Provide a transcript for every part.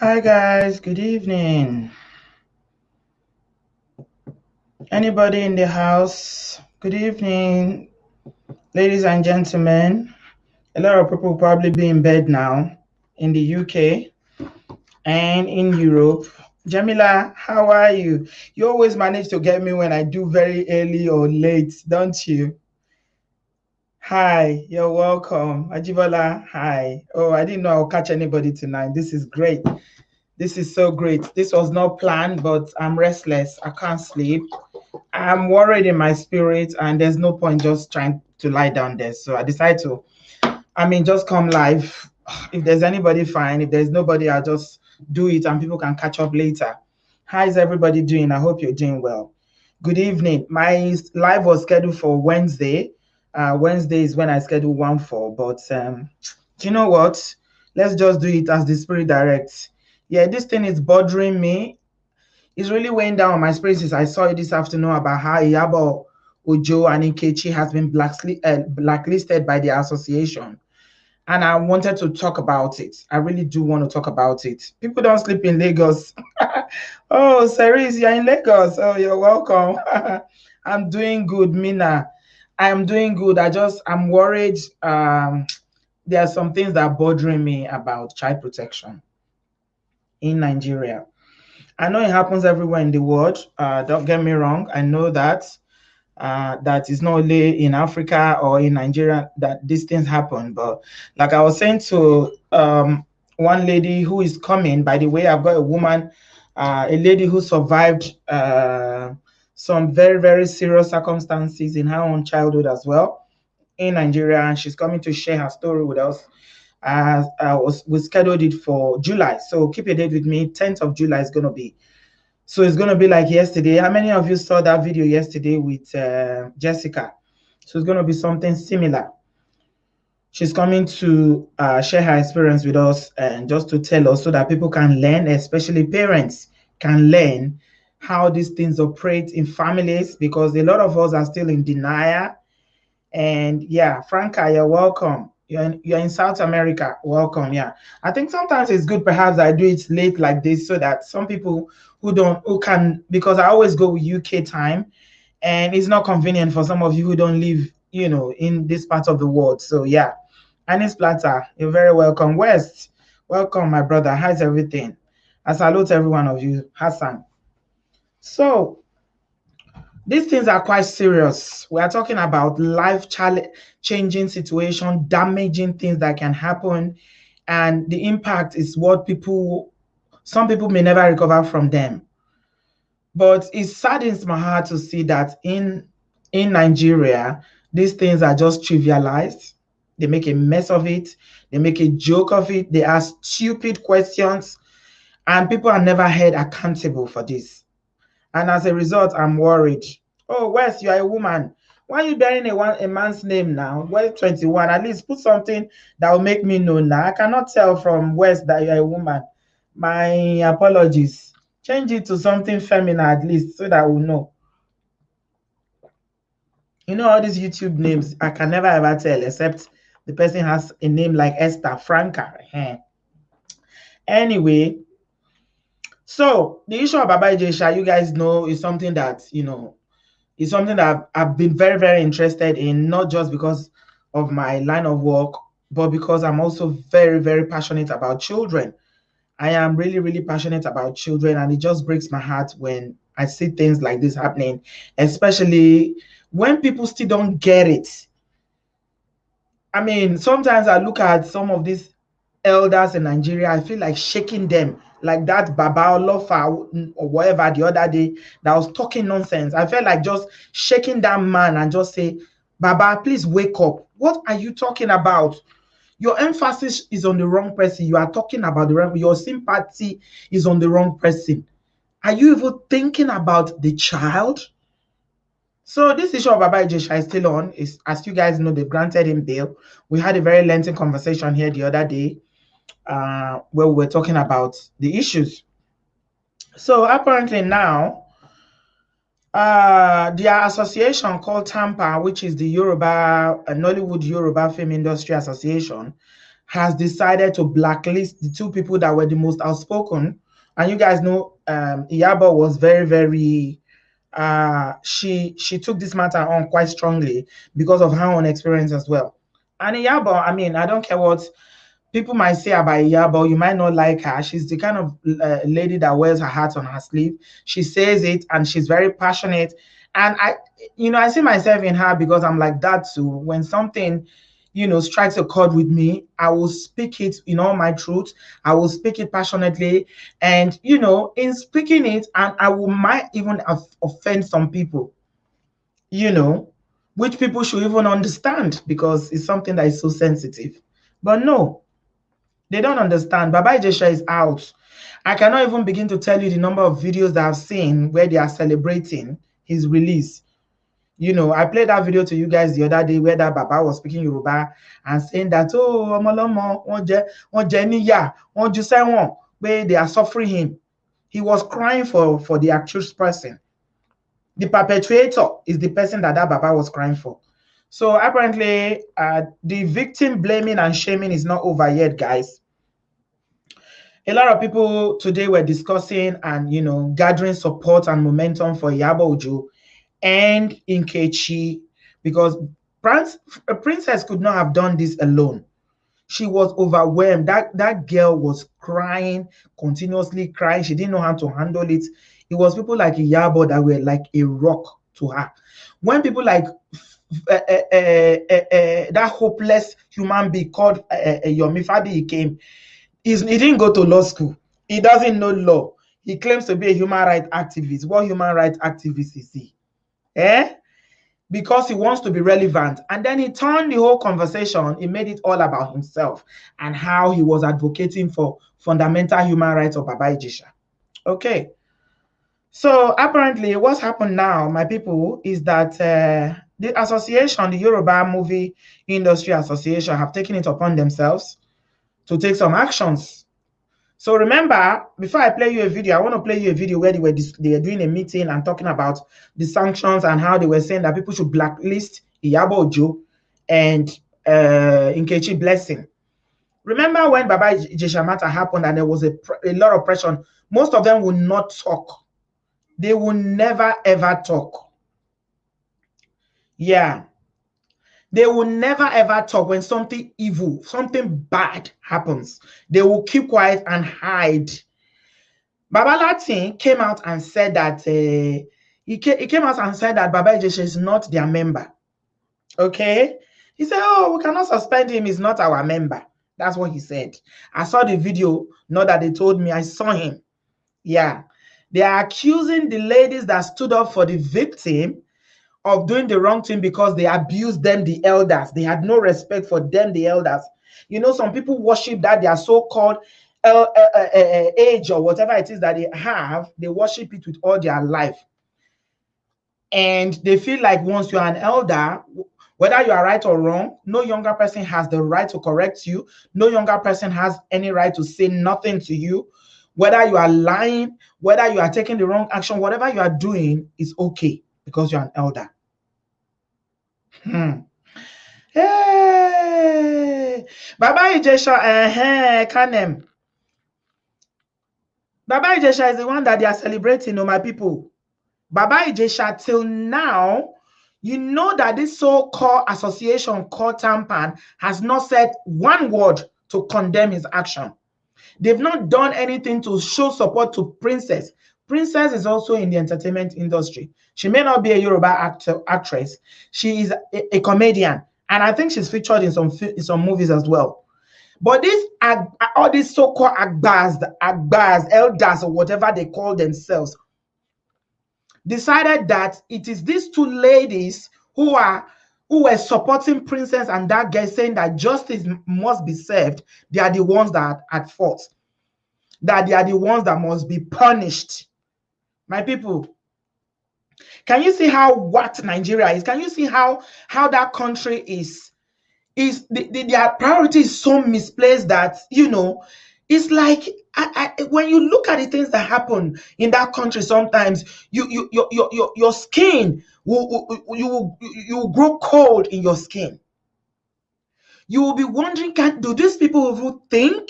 Hi guys, good evening. Anybody in the house? Good evening, ladies and gentlemen. A lot of people will probably be in bed now in the UK and in Europe. Jamila, how are you? You always manage to get me when I do very early or late, don't you? Hi, you're welcome. Ajibola, hi. Oh, I didn't know I'll catch anybody tonight. This is great. This is so great. This was not planned, but I'm restless. I can't sleep. I'm worried in my spirit, and there's no point just trying to lie down there. So I decided to, just come live. If there's anybody, fine. If there's nobody, I'll just do it and people can catch up later. How is everybody doing? I hope you're doing well. Good evening. My live was scheduled for Wednesday. Wednesday is when I scheduled one for, but do you know what? Let's just do it as the spirit directs. Yeah, this thing is bothering me. It's really weighing down on my spirit since I saw it this afternoon about how Iyabo Ojo and Nkechi has been blacklisted by the association. And I wanted to talk about it. I really do want to talk about it. People don't sleep in Lagos. Oh, Cerise, you're in Lagos. Oh, you're welcome. I'm doing good, Mina. I'm doing good. I'm worried. There are some things that are bothering me about child protection in Nigeria. I know it happens everywhere in the world. Don't get me wrong. I know that that is not only in Africa or in Nigeria that these things happen. But like I was saying to one lady who is coming, by the way, I've got a woman, a lady who survived some very, very serious circumstances in her own childhood as well in Nigeria, and she's coming to share her story with us. We scheduled it for July, so keep a date with me. 10th of July is going to be. So it's going to be like yesterday. How many of you saw that video yesterday with Jessica? So it's going to be something similar. She's coming to share her experience with us and just to tell us so that people can learn, especially parents can learn how these things operate in families, because a lot of us are still in denial. And yeah, Franca, you're welcome. You're in South America. Welcome. Yeah. I think sometimes it's good perhaps I do it late like this so that some people who can, because I always go with UK time and it's not convenient for some of you who don't live, in this part of the world. So yeah. Anis Plata, you're very welcome. West, welcome, my brother. How's everything? I salute every one of you. Hassan. So these things are quite serious. We are talking about changing situation, damaging things that can happen, and the impact is what some people may never recover from them. But it saddens my heart to see that in Nigeria, these things are just trivialized. They make a mess of it. They make a joke of it. They ask stupid questions, and people are never held accountable for this. And as a result, I'm worried. Oh, Wes, you are a woman. Why are you bearing a man's name now? Well, 21. At least put something that will make me know now. I cannot tell from Wes that you're a woman. My apologies. Change it to something feminine at least so that we'll know. You know, all these YouTube names, I can never ever tell except the person has a name like Esther Franca. Anyway, so the issue of Baba Ijesha, you guys know, is something that, it's something that I've been very, very interested in, not just because of my line of work, but because I'm also very, very passionate about children. I am really, really passionate about children, and it just breaks my heart when I see things like this happening, especially when people still don't get it. I mean, sometimes I look at some of these elders in Nigeria, I feel like shaking them, like that Baba Olofa or whatever the other day that was talking nonsense. I felt like just shaking that man and just say, Baba, please wake up. What are you talking about? Your emphasis is on the wrong person. You are talking about your sympathy is on the wrong person. Are you even thinking about the child? So this issue of Baba Ijesha is still on. Is, as you guys know, they've granted him bail. We had a very lengthy conversation here the other day where we were talking about the issues. So apparently now, their association called Tampan, which is the Nollywood Yoruba Film Industry Association, has decided to blacklist the two people that were the most outspoken. And you guys know Iyabo was very, very she took this matter on quite strongly because of her own experience as well. And Iyabo, I mean, I don't care what people might say about Iyabo, you might not like her. She's the kind of lady that wears her heart on her sleeve. She says it and she's very passionate. And I see myself in her because I'm like that too. When something, strikes a chord with me, I will speak it in all my truth. I will speak it passionately. And, in speaking it, and might even offend some people, which people should even understand because it's something that is so sensitive. But no, they don't understand. Baba Ijesha is out. I cannot even begin to tell you the number of videos that I've seen where they are celebrating his release. I played that video to you guys the other day where that Baba was speaking Yoruba and saying that, oh, where they are suffering him. He was crying for the accused person. The perpetrator is the person that Baba was crying for. So apparently, the victim blaming and shaming is not over yet, guys. A lot of people today were discussing and, gathering support and momentum for Iyabo Ojo and Nkechi, because Princess could not have done this alone. She was overwhelmed. That girl was crying, continuously crying. She didn't know how to handle it. It was people like Iyabo that were like a rock to her. When people like that hopeless human being called Yomi Fabi came, he didn't go to law school. He doesn't know law. He claims to be a human rights activist. What human rights activist is he? Because he wants to be relevant. And then he turned the whole conversation, he made it all about himself and how he was advocating for fundamental human rights of Baba Ijesha. Okay. So apparently what's happened now, my people, is that the association, the Yoruba Movie Industry Association, have taken it upon themselves to take some actions. So remember, before I play you a video, I want to play you a video where they were doing a meeting and talking about the sanctions and how they were saying that people should blacklist Iyabo Ojo and Nkechi Blessing. Remember when Baba Ijesha matter happened and there was a lot of pressure? Most of them would not talk. They will never ever talk. Yeah. They will never ever talk when something evil, something bad happens. They will keep quiet and hide. Baba Latin came out and said that he came out and said that Baba Ijesha is not their member. Okay? He said, oh, we cannot suspend him. He's not our member. That's what he said. I saw the video. Not that they told me. I saw him. Yeah. They are accusing the ladies that stood up for the victim of doing the wrong thing because they abused them, the elders. They had no respect for them, the elders. Some people worship that their so-called age or whatever it is that they have, they worship it with all their life. And they feel like once you're an elder, whether you are right or wrong, no younger person has the right to correct you. No younger person has any right to say nothing to you. Whether you are lying, whether you are taking the wrong action, whatever you are doing is okay because you're an elder. Hey, Baba Ijesha, Kanem. Baba Ijesha is the one that they are celebrating, my people. Baba Ijesha, till now, you know that this so-called association called Tampan has not said one word to condemn his action. They've not done anything to show support to Princess. Princess is also in the entertainment industry. She may not be a Yoruba actress. She is a comedian. And I think she's featured in some movies as well. But all these so-called Agbas, elders, or whatever they call themselves, decided that it is these two ladies who were supporting Princess and that guy, saying that justice must be served. They are the ones that are at fault. That they are the ones that must be punished. My people, can you see how what Nigeria is? Can you see how that country is their priority is so misplaced that, it's like when you look at the things that happen in that country, sometimes your skin will grow cold in your skin. You will be wondering, do these people even think?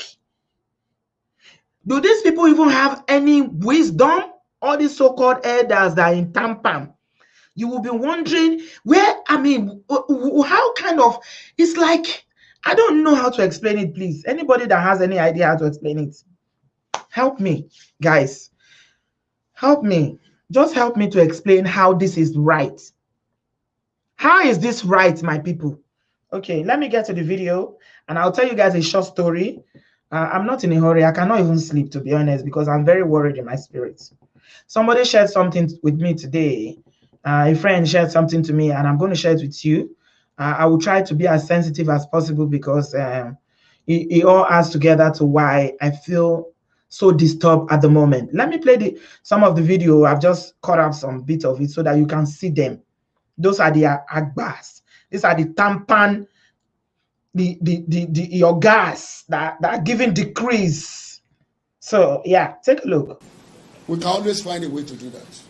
Do these people even have any wisdom? All these so-called elders that are in Tampan. You will be wondering where, how kind of, it's like, I don't know how to explain it, please. Anybody that has any idea how to explain it, help me, guys. Help me. Just help me to explain how this is right. How is this right, my people? Okay, let me get to the video and I'll tell you guys a short story. I'm not in a hurry. I cannot even sleep, to be honest, because I'm very worried in my spirit. Somebody shared something with me today. A friend shared something to me and I'm going to share it with you. I will try to be as sensitive as possible because it all adds together to why I feel so disturbed at the moment. Let me play some of the video. I've just cut out some bit of it so that you can see them. Those are the Agbas. These are the Tampan, your gas that are giving decrees. So yeah, take a look. We can always find a way to do that.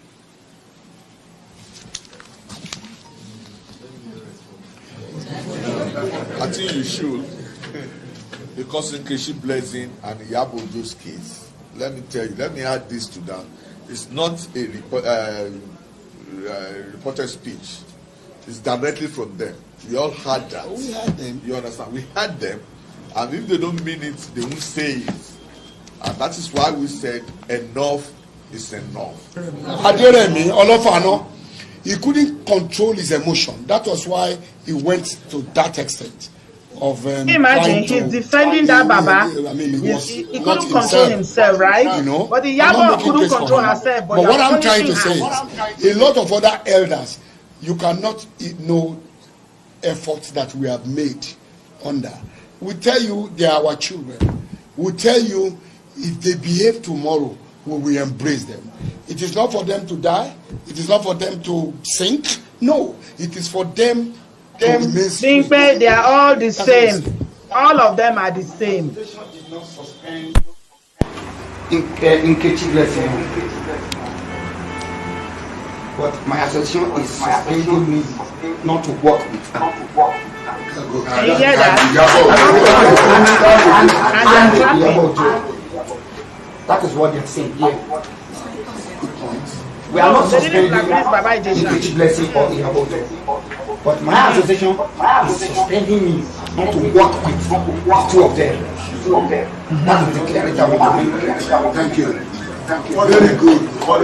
I think you should, because in Keshi Blessing and Yabojo's case, let me tell you, let me add this to that. It's not a reported speech. It's directly from them. We all heard that. We had them. You understand? We had them. And if they don't mean it, they won't say it. And that is why we said enough is enough. Aderemi Olofano, he couldn't control his emotion. That was why he went to that extent of imagine he's defending that Baba. He couldn't control himself, right? You know, but the Yabo couldn't control herself. But what I'm trying to say is, a lot of other elders, you cannot know efforts that we have made under. We tell you they are our children. We tell you if they behave tomorrow, we will embrace them. It is not for them to die. It is not for them to sink. No, it is for them to remain straight. They are all the same. All of them are the same. In Kechi Blessing. But my association is suspending me not to work with them. Can you hear that? That is what they're saying here. We are not suspending Kechi Blessing or Iyabojo. But my association is suspending me not to work with the two of them. That is the clarity I want to make. Thank you. Very good. What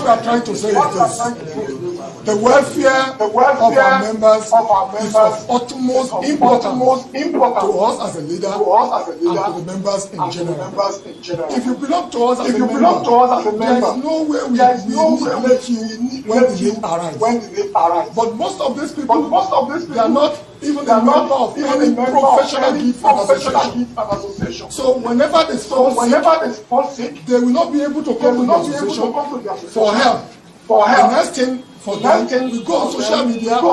we are trying to say is this. The welfare of our members is of utmost importance to us as a leader and to the members in general. If you belong to us as a member, there is no way we let you when the need arrives. But most of these people, they are not even a member of any professional gift and association. So whenever they fall sick, they will not be able to come to the association for help. The next thing for them, we go on social media to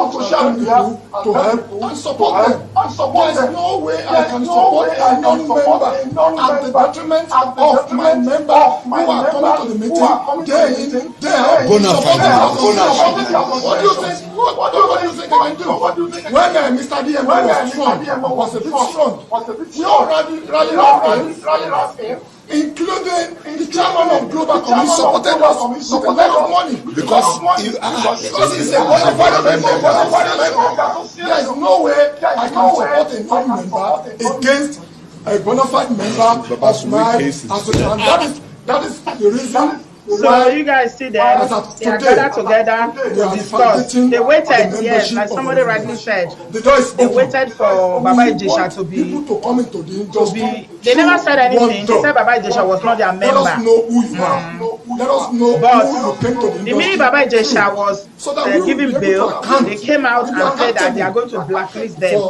help and support them. There is no way I can support a non-member at the detriment of my members who are coming to the meeting day in, day out. What do you think? What do you think I can do? When Mr. DM was a bit strong, we all rallied around him, including the chairman of Global Committee supported us with a lot of money because it's a bona fide member. There is no way I can support a non-member against a bona fide member of my association. That is the reason. So you guys see them, they are gathered together to discuss. They waited, yes, like somebody rightly said. They waited for Baba Ijesha to be. They never said anything. They said Baba Ijesha was not their member. Let us know who you are. Let us know who you came to the industry. The minute Baba Ijesha was giving bail, they came out and said that they are going to blacklist them.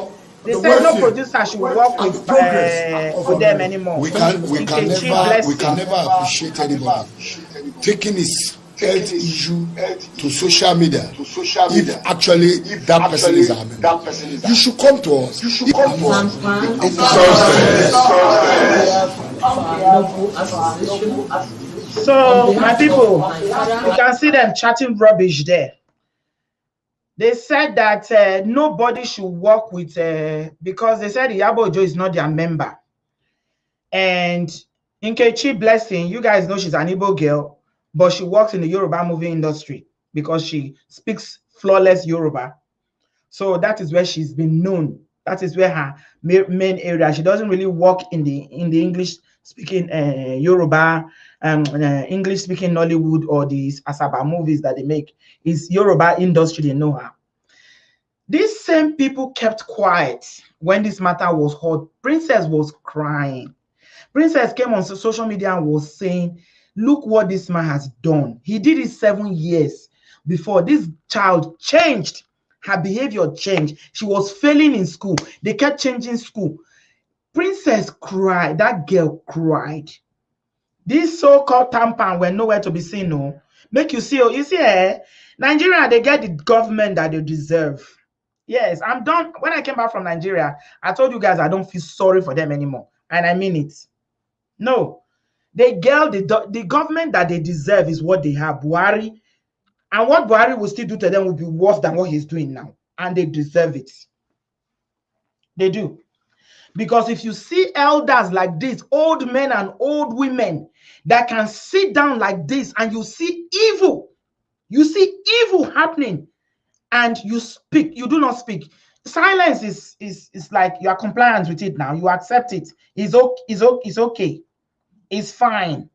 They said no producer should work with them anymore. We can never appreciate anybody taking his health issue to social media. If actually that person is our member, you should come to us. So my people, you can see them chatting rubbish there. They said that nobody should work with, because they said Iyabo Ojo is not their member. And Nkechi Blessing, you guys know she's an Igbo girl, but she works in the Yoruba movie industry because she speaks flawless Yoruba. So that is where she's been known. That is where her main area. She doesn't really work in the English speaking Yoruba, English speaking Nollywood or these Asaba movies that they make. It's Yoruba industry, they know her. These same people kept quiet when this matter was hot. Princess was crying. Princess came on social media and was saying, look what this man has done. He did it 7 years before. This child changed. Her behavior changed. She was failing in school. They kept changing school. Princess cried. That girl cried. These so-called Tampan were nowhere to be seen. No, make you see. You see, Nigeria, they get the government that they deserve. Yes, I'm done. When I came back from Nigeria, I told you guys I don't feel sorry for them anymore. And I mean it. No, they get the government that they deserve is what they have. Buhari. And what Buhari will still do to them will be worse than what he's doing now. And they deserve it. They do. Because if you see elders like this, old men and old women that can sit down like this and you see evil happening and you speak, you do not speak. Silence is like you are compliant with it now. You accept it. It's okay. It's fine.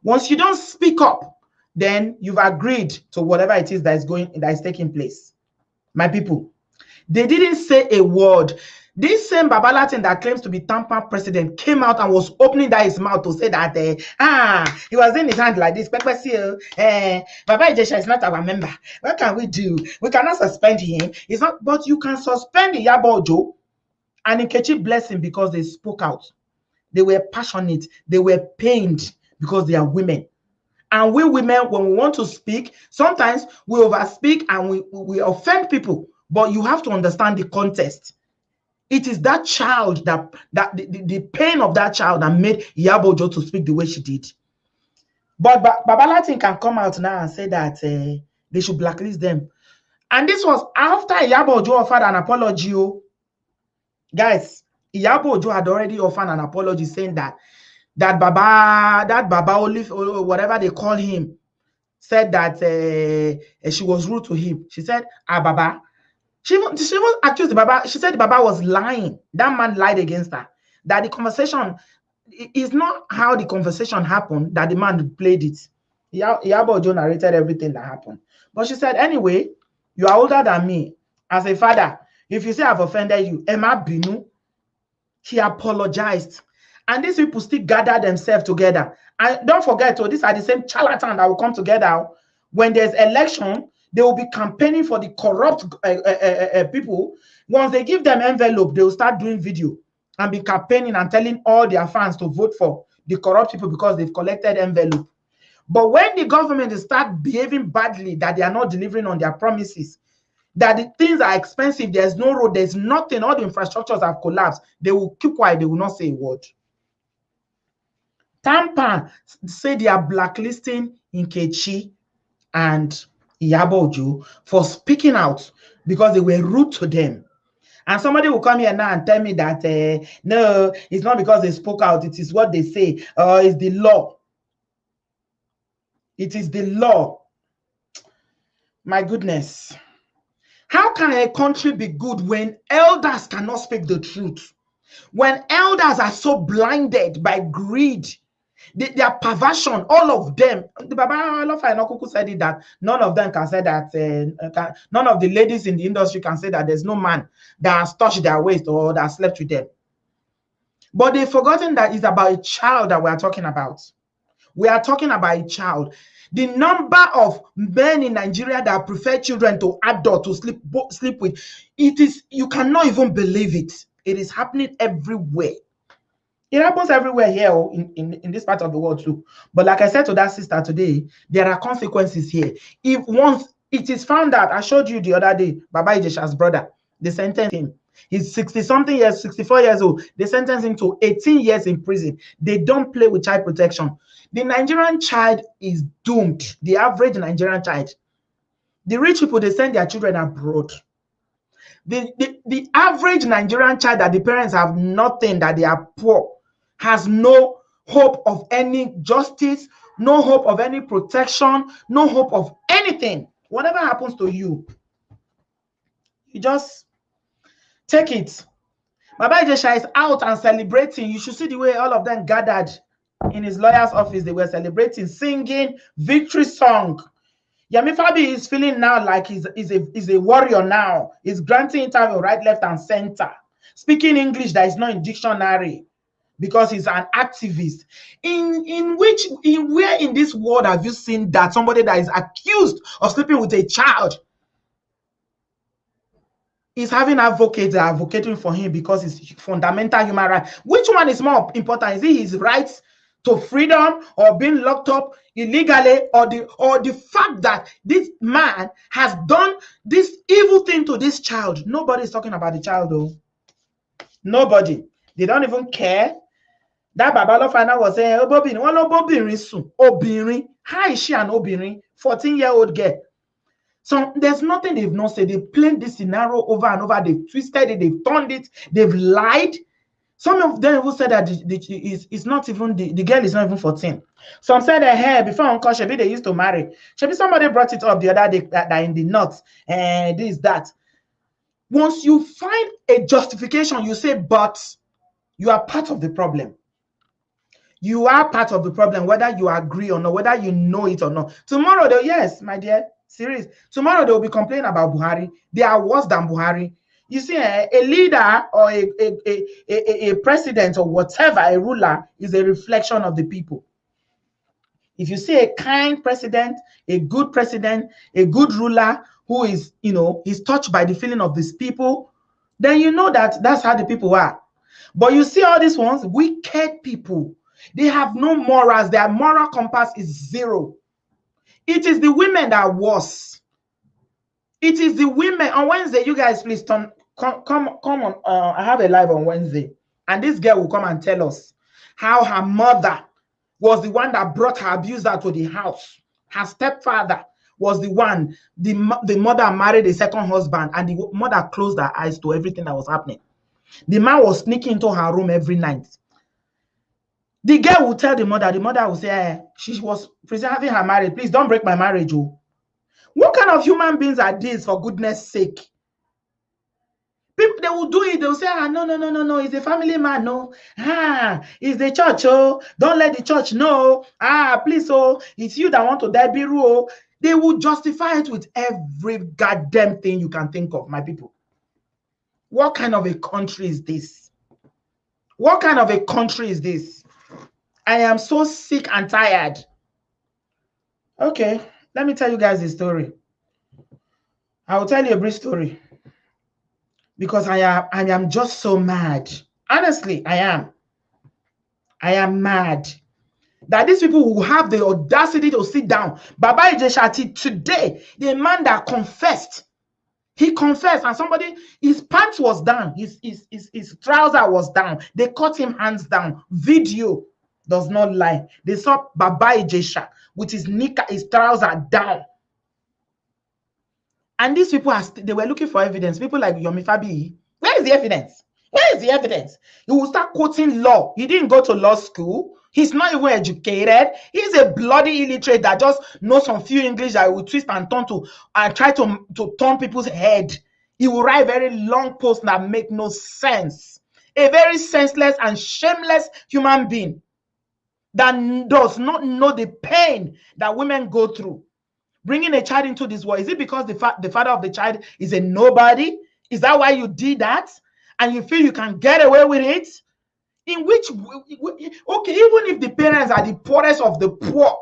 Once you don't speak up, then you've agreed to whatever it is that is taking place. My people, they didn't say a word. This same Babalatin that claims to be Tampan president came out and was opening his mouth to say that he was in his hand like this. Baba Ijesha is not our member. What can we do? We cannot suspend him. It's not, but you can suspend Iyabo Ojo and Nkechi Blessing because they spoke out. They were passionate. They were pained because they are women. And we women, when we want to speak, sometimes we overspeak and we offend people. But you have to understand the context. It is that child that the pain of that child that made Iyabo Ojo to speak the way she did. But Babalatin can come out now and say that they should blacklist them. And this was after Iyabo Ojo offered an apology. Guys, Iyabo Ojo had already offered an apology saying that Baba Olive or whatever they call him said that she was rude to him. She said, Baba. She was accused the Baba. She said the Baba was lying. That man lied against her. That the conversation is not how the conversation happened, that the man played it. Iyabo Ojo narrated everything that happened. But she said, anyway, you are older than me. As a father, if you say I've offended you, Emma Binu, she apologized. And these people still gather themselves together. And don't forget, these are the same charlatans that will come together when there's election. They will be campaigning for the corrupt people. Once they give them envelope, they will start doing video and be campaigning and telling all their fans to vote for the corrupt people because they've collected envelope. But when the government start behaving badly, that they are not delivering on their promises, that the things are expensive, there's no road, there's nothing, all the infrastructures have collapsed, they will keep quiet, they will not say a word. Tampan say they are blacklisting Nkechi and Iyabo Ojo for speaking out because they were rude to them. And somebody will come here now and tell me that no, it's not because they spoke out, it is what they say. It's the law. It is the law. My goodness. How can a country be good when elders cannot speak the truth? When elders are so blinded by greed, their perversion, all of them. The Baba Alofa said it that none of them can say that, none of the ladies in the industry can say that there's no man that has touched their waist or that has slept with them. But they've forgotten that it's about a child that we are talking about. We are talking about a child. The number of men in Nigeria that prefer children to adults to sleep with, you cannot even believe it. It is happening everywhere. It happens everywhere here in this part of the world too. But like I said to that sister today, there are consequences here. If once it is found out, I showed you the other day, Baba Ijesha's brother, they sentenced him. He's 60-something years, 64 years old. They sentenced him to 18 years in prison. They don't play with child protection. The Nigerian child is doomed. The average Nigerian child. The rich people, they send their children abroad. The average Nigerian child that the parents have nothing, that they are poor, has no hope of any justice, no hope of any protection, no hope of anything. Whatever happens to you, you just take it. Baba Ijesha is out and celebrating. You should see the way all of them gathered in his lawyer's office. They were celebrating, singing victory song. Yemi Fabi is feeling now like he's a warrior now. He's granting interview right, left, and center. Speaking English that is not in dictionary because he's an activist. Where in this world have you seen that somebody that is accused of sleeping with a child is having advocates that are advocating for him because it's fundamental human right? Which one is more important? Is it his rights to freedom or being locked up illegally, or the fact that this man has done this evil thing to this child? Nobody is talking about the child though. Nobody. They don't even care. That Babalo Fana was saying, Obinrin. How is she an Obinrin? 14-year-old girl. So there's nothing they've not said. They've played this scenario over and over. They've twisted it. They've turned it. They've lied. Some of them who said that it's not even the girl is not even 14. Some said that hey, before Uncle Shebi they used to marry. Shebi somebody brought it up the other day that in the north and this that. Once you find a justification, you say, but you are part of the problem. You are part of the problem, whether you agree or not, whether you know it or not. Tomorrow, though, yes, my dear, serious. Tomorrow they will be complaining about Buhari. They are worse than Buhari. You see, a leader or a president or whatever, a ruler, is a reflection of the people. If you see a kind president, a good ruler who is, is touched by the feeling of these people, then you know that that's how the people are. But you see all these ones, wicked people, they have no morals. Their moral compass is zero. It is the women that are worse. It is the women. On Wednesday, you guys please come on. I have a live on Wednesday, and this girl will come and tell us how her mother was the one that brought her abuser to the house. Her stepfather was the one. The mother married a second husband, and the mother closed her eyes to everything that was happening. The man was sneaking into her room every night. The girl will tell the mother will say, she was preserving her marriage. Please don't break my marriage. Oh. What kind of human beings are these, for goodness sake? People, they will do it. They'll say, no. He's a family man. No. It's the church. Oh, don't let the church know. Please. Oh, it's you that want to die. Biru. Oh. They will justify it with every goddamn thing you can think of, my people. What kind of a country is this? What kind of a country is this? I am so sick and tired. Okay, let me tell you guys a story. I will tell you a brief story. Because I am just so mad. Honestly, I am. I am mad that these people who have the audacity to sit down. Baba Ijesha today, the man that confessed, he confessed, and somebody, his pants was down, his trouser was down. They cut him hands down. Video does not lie. They saw Baba Ijesha with his knicker, his trouser down. And these people, they were looking for evidence. People like Yomi Fabi, where is the evidence? Where is the evidence? He will start quoting law. He didn't go to law school. He's not even educated. He's a bloody illiterate that just knows some few English that will twist and turn to and try to turn people's head. He will write very long posts that make no sense. A very senseless and shameless human being that does not know the pain that women go through. Bringing a child into this world, is it because the father of the child is a nobody? Is that why you did that? And you feel you can get away with it? In which, okay, even if the parents are the poorest of the poor,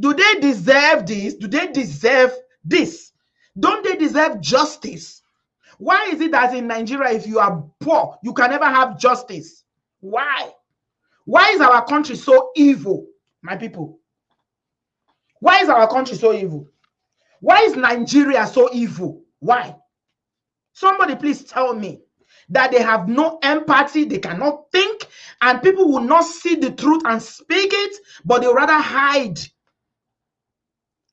do they deserve this? Do they deserve this? Don't they deserve justice? Why is it that in Nigeria, if you are poor, you can never have justice? Why? Why is our country so evil, my people? Why is our country so evil? Why is Nigeria so evil? Why? Somebody please tell me that they have no empathy, they cannot think, and people will not see the truth and speak it, but they rather hide.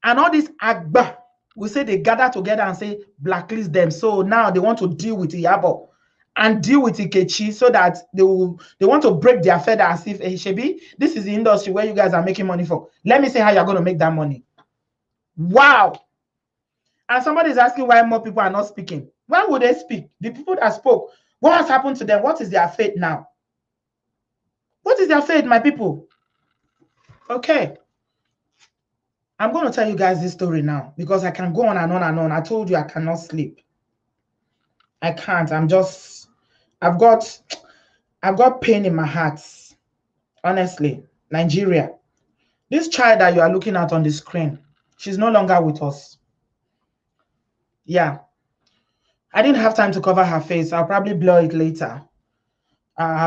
And all this agba, We say they gather together and say blacklist them. So now they want to deal with Iyabo and deal with Ikechi so that they want to break their feather as if, hey, Shebi, this is the industry where you guys are making money for. Let me see how you're going to make that money. Wow. And somebody is asking why more people are not speaking. Why would they speak? The people that spoke, what has happened to them? What is their fate now? What is their fate, my people? Okay. I'm going to tell you guys this story now because I can go on and on and on. I told you I cannot sleep. I can't. I've got pain in my heart. Honestly, Nigeria. This child that you are looking at on the screen, she's no longer with us. Yeah. I didn't have time to cover her face. I'll probably blur it later.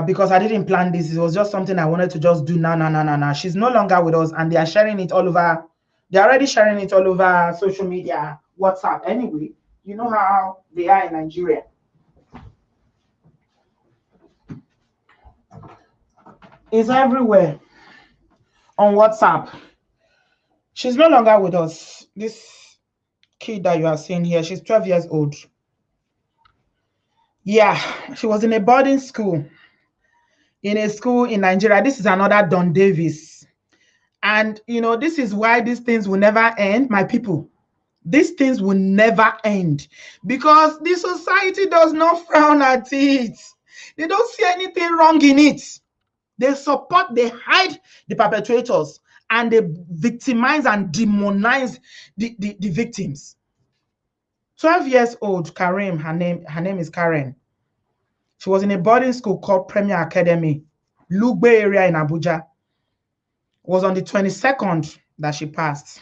Because I didn't plan this. It was just something I wanted to just do now. She's no longer with us and they are sharing it all over. They're already sharing it all over social media, WhatsApp. Anyway, you know how they are in Nigeria. It's everywhere on WhatsApp. She's no longer with us. This kid that you are seeing here, she's 12 years old. Yeah, she was in a boarding school. In a school in Nigeria. This is another Don Davis. And, you know, this is why these things will never end, my people. These things will never end because the society does not frown at it. They don't see anything wrong in it. They support, they hide the perpetrators and they victimize and demonize the victims. 12 years old, Karim, her name is Karen. She was in a boarding school called Premier Academy, Lugbe area in Abuja. It was on the 22nd that she passed.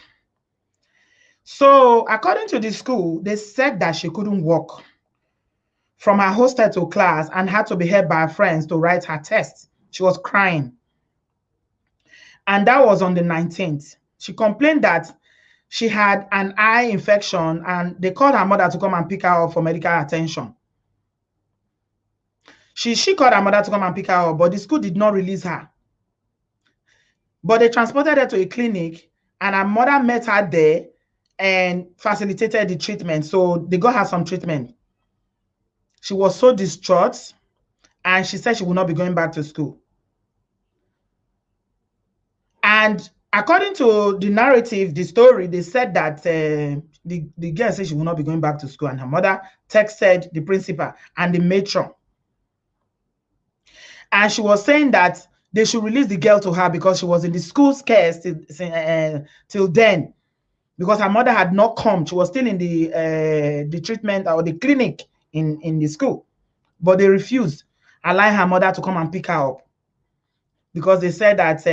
So according to the school, they said that she couldn't walk from her hostel to class and had to be helped by her friends to write her test. She was crying. And that was on the 19th. She complained that she had an eye infection and they called her mother to come and pick her up for medical attention. She called her mother to come and pick her up, but the school did not release her. But they transported her to a clinic and her mother met her there and facilitated the treatment. So they got her some treatment. She was so distraught and she said she would not be going back to school. And according to the narrative, the story, they said that the girl said she would not be going back to school and her mother texted the principal and the matron. And she was saying that they should release the girl to her because she was in the school's care till then. Because her mother had not come. She was still in the treatment or the clinic in the school. But they refused, allowing her mother to come and pick her up. Because they said that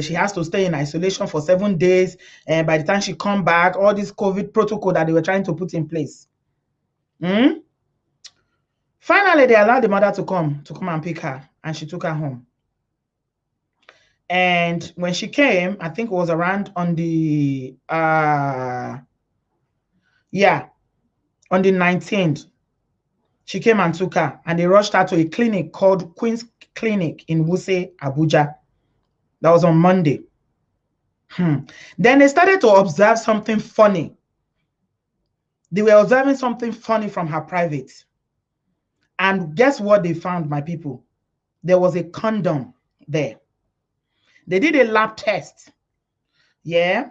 she has to stay in isolation for 7 days. And by the time she come back, all this COVID protocol that they were trying to put in place. Finally, they allowed the mother to come and pick her. And she took her home. And when she came, I think it was around on the, on the 19th, she came and took her. And they rushed her to a clinic called Queen's Clinic in Wuse, Abuja. That was on Monday. Then they started to observe something funny. They were observing something funny from her private. And guess what they found, my people? There was a condom there. They did a lab test. Yeah.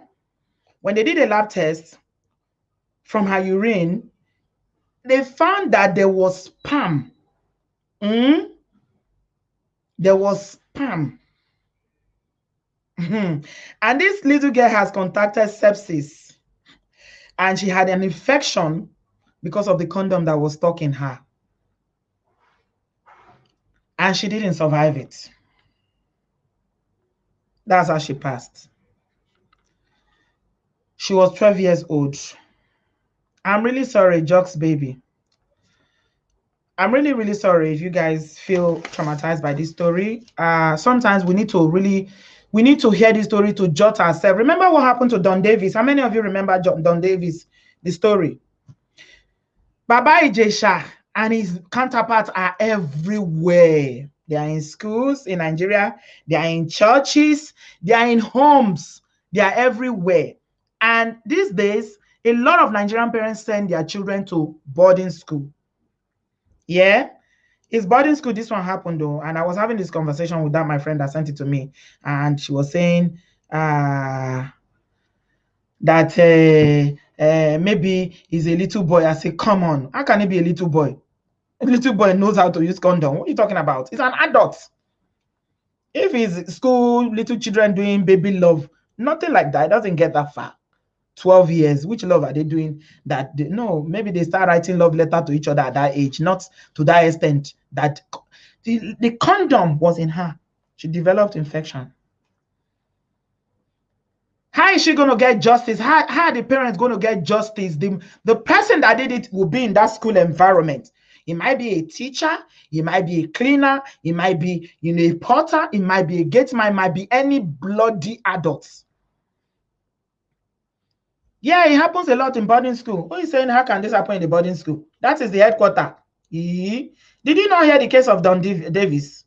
When they did a lab test from her urine, they found that there was sperm. There was sperm. And this little girl has contracted sepsis. And she had an infection because of the condom that was stuck in her. And she didn't survive it. That's how she passed. She was 12 years old. I'm really sorry, Jocks baby. I'm really, really sorry if you guys feel traumatized by this story. Sometimes we need to hear this story to jot ourselves. Remember what happened to Don Davis? How many of you remember Don Davis, the story? Baba Ijesha and his counterparts are everywhere. They are in schools in Nigeria. They are in churches. They are in homes. They are everywhere. And these days, a lot of Nigerian parents send their children to boarding school. Yeah, it's boarding school. This one happened though, and I was having this conversation with that my friend that sent it to me, and she was saying that maybe he's a little boy. I say, come on, how can he be a little boy? A little boy knows how to use condom. What are you talking about? He's an adult. If it's school, little children doing baby love, nothing like that. It doesn't get that far. 12 years, which love are they doing? That no, maybe they start writing love letter to each other at that age, not to that extent that the condom was in her. She developed infection. How is she going to get justice? How are the parents going to get justice? The person that did it will be in that school environment. It might be a teacher, it might be a cleaner, it might be a porter, it might be a gateman, it might be any bloody adults. Yeah, it happens a lot in boarding school. Who is saying, how can this happen in the boarding school? That is the headquarters. Did you not hear the case of Don Davis?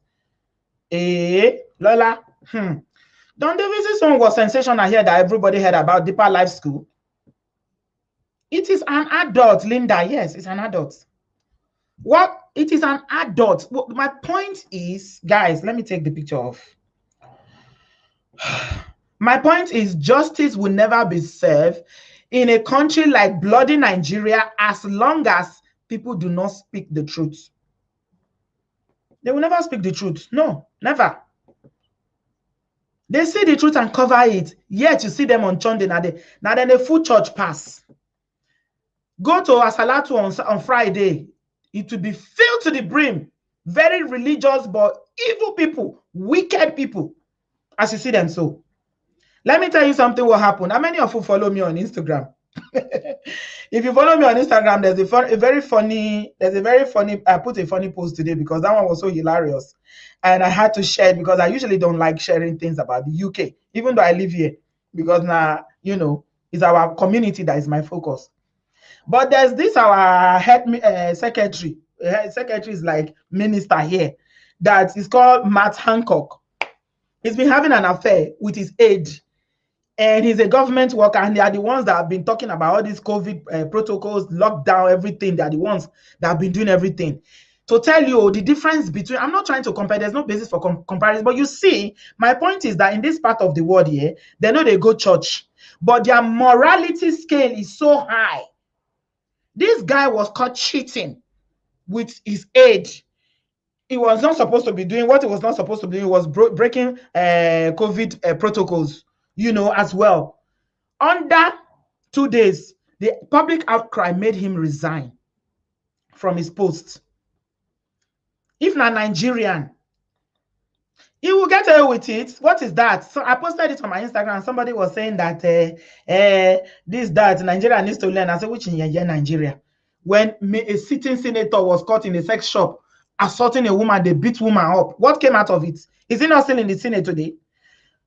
Lola? Don Davis' song was sensational here that everybody heard about, Deeper Life School. It is an adult, Linda. Yes, it's an adult. What? It is an adult. Well, my point is, guys, let me take the picture off. My point is, justice will never be served in a country like bloody Nigeria as long as people do not speak the truth. They will never speak the truth. No, never. They see the truth and cover it. Yet you see them on Sunday. Now then the full church pass. Go to Asalatu on Friday. It will be filled to the brim. Very religious, but evil people, wicked people, as you see them so. Let me tell you something what happened. How many of you follow me on Instagram? If you follow me on Instagram, there's a very funny, I put a funny post today because that one was so hilarious. And I had to share it because I usually don't like sharing things about the UK, even though I live here, because now, it's our community that is my focus. But there's this, our head secretary. Secretary is like minister here. That is called Matt Hancock. He's been having an affair with his aide. And he's a government worker, and they are the ones that have been talking about all these COVID protocols, lockdown, everything. They are the ones that have been doing everything. To tell you the difference between, I'm not trying to compare, there's no basis for comparison, but you see, my point is that in this part of the world here, they know they go church, but their morality scale is so high. This guy was caught cheating with his aide. He was not supposed to be doing what he was not supposed to be doing. He was breaking COVID protocols, as well. Under 2 days, the public outcry made him resign from his post. If not Nigerian, he will get away with it. What is that? So I posted it on my Instagram, and somebody was saying that Nigeria needs to learn. I said, which in Nigeria? When a sitting senator was caught in a sex shop assaulting a woman, they beat woman up. What came out of it? Is he not still in the Senate today?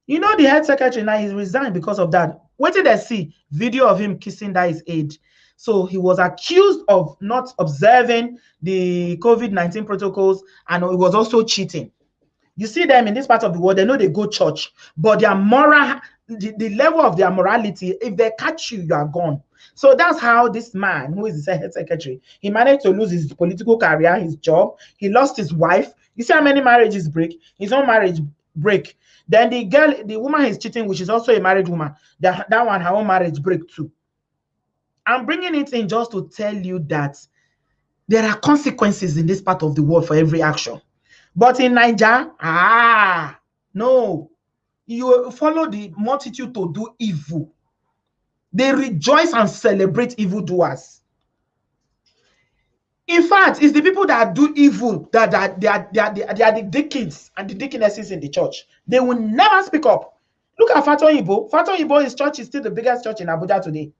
The head secretary now, he resigned because of that. What did I see? Video of him kissing that his aide. So he was accused of not observing the COVID-19 protocols, and he was also cheating. You see them in this part of the world, they know they go church, but their moral, the level of their morality, if they catch you, you are gone. So that's how this man, who is the head secretary, he managed to lose his political career, his job. He lost his wife. You see how many marriages break? His own marriage break. Then the woman he's cheating, which is also a married woman, that one, her own marriage break too. I'm bringing it in just to tell you that there are consequences in this part of the world for every action. But in Nigeria, no. You follow the multitude to do evil. They rejoice and celebrate evildoers. In fact, it's the people that do evil that they are the deacons and the deaconesses in the church. They will never speak up. Look at Fato Ibo. Fato Ibo's church is still the biggest church in Abuja today.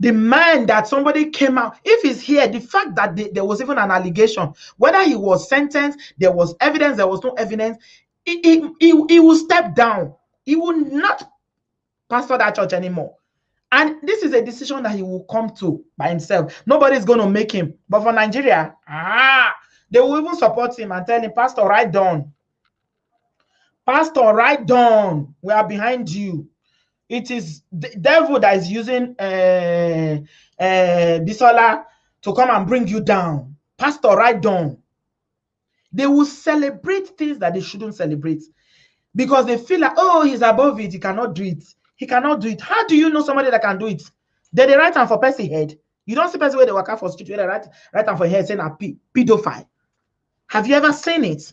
The man that somebody came out, if he's here, the fact that there was even an allegation, whether he was sentenced, there was evidence, there was no evidence, he will step down. He will not pastor that church anymore. And this is a decision that he will come to by himself. Nobody's going to make him. But for Nigeria, they will even support him and tell him, Pastor, write down. Pastor, write down. We are behind you. it is the devil that is using Bisola to come and bring you down. Pastor, write down. They will celebrate things that they shouldn't celebrate because they feel like, oh, he's above it. He cannot do it. He cannot do it. How do you know somebody that can do it? They write down for person head. You don't see person where they work out for street where they write down for head saying a pedophile. Have you ever seen it?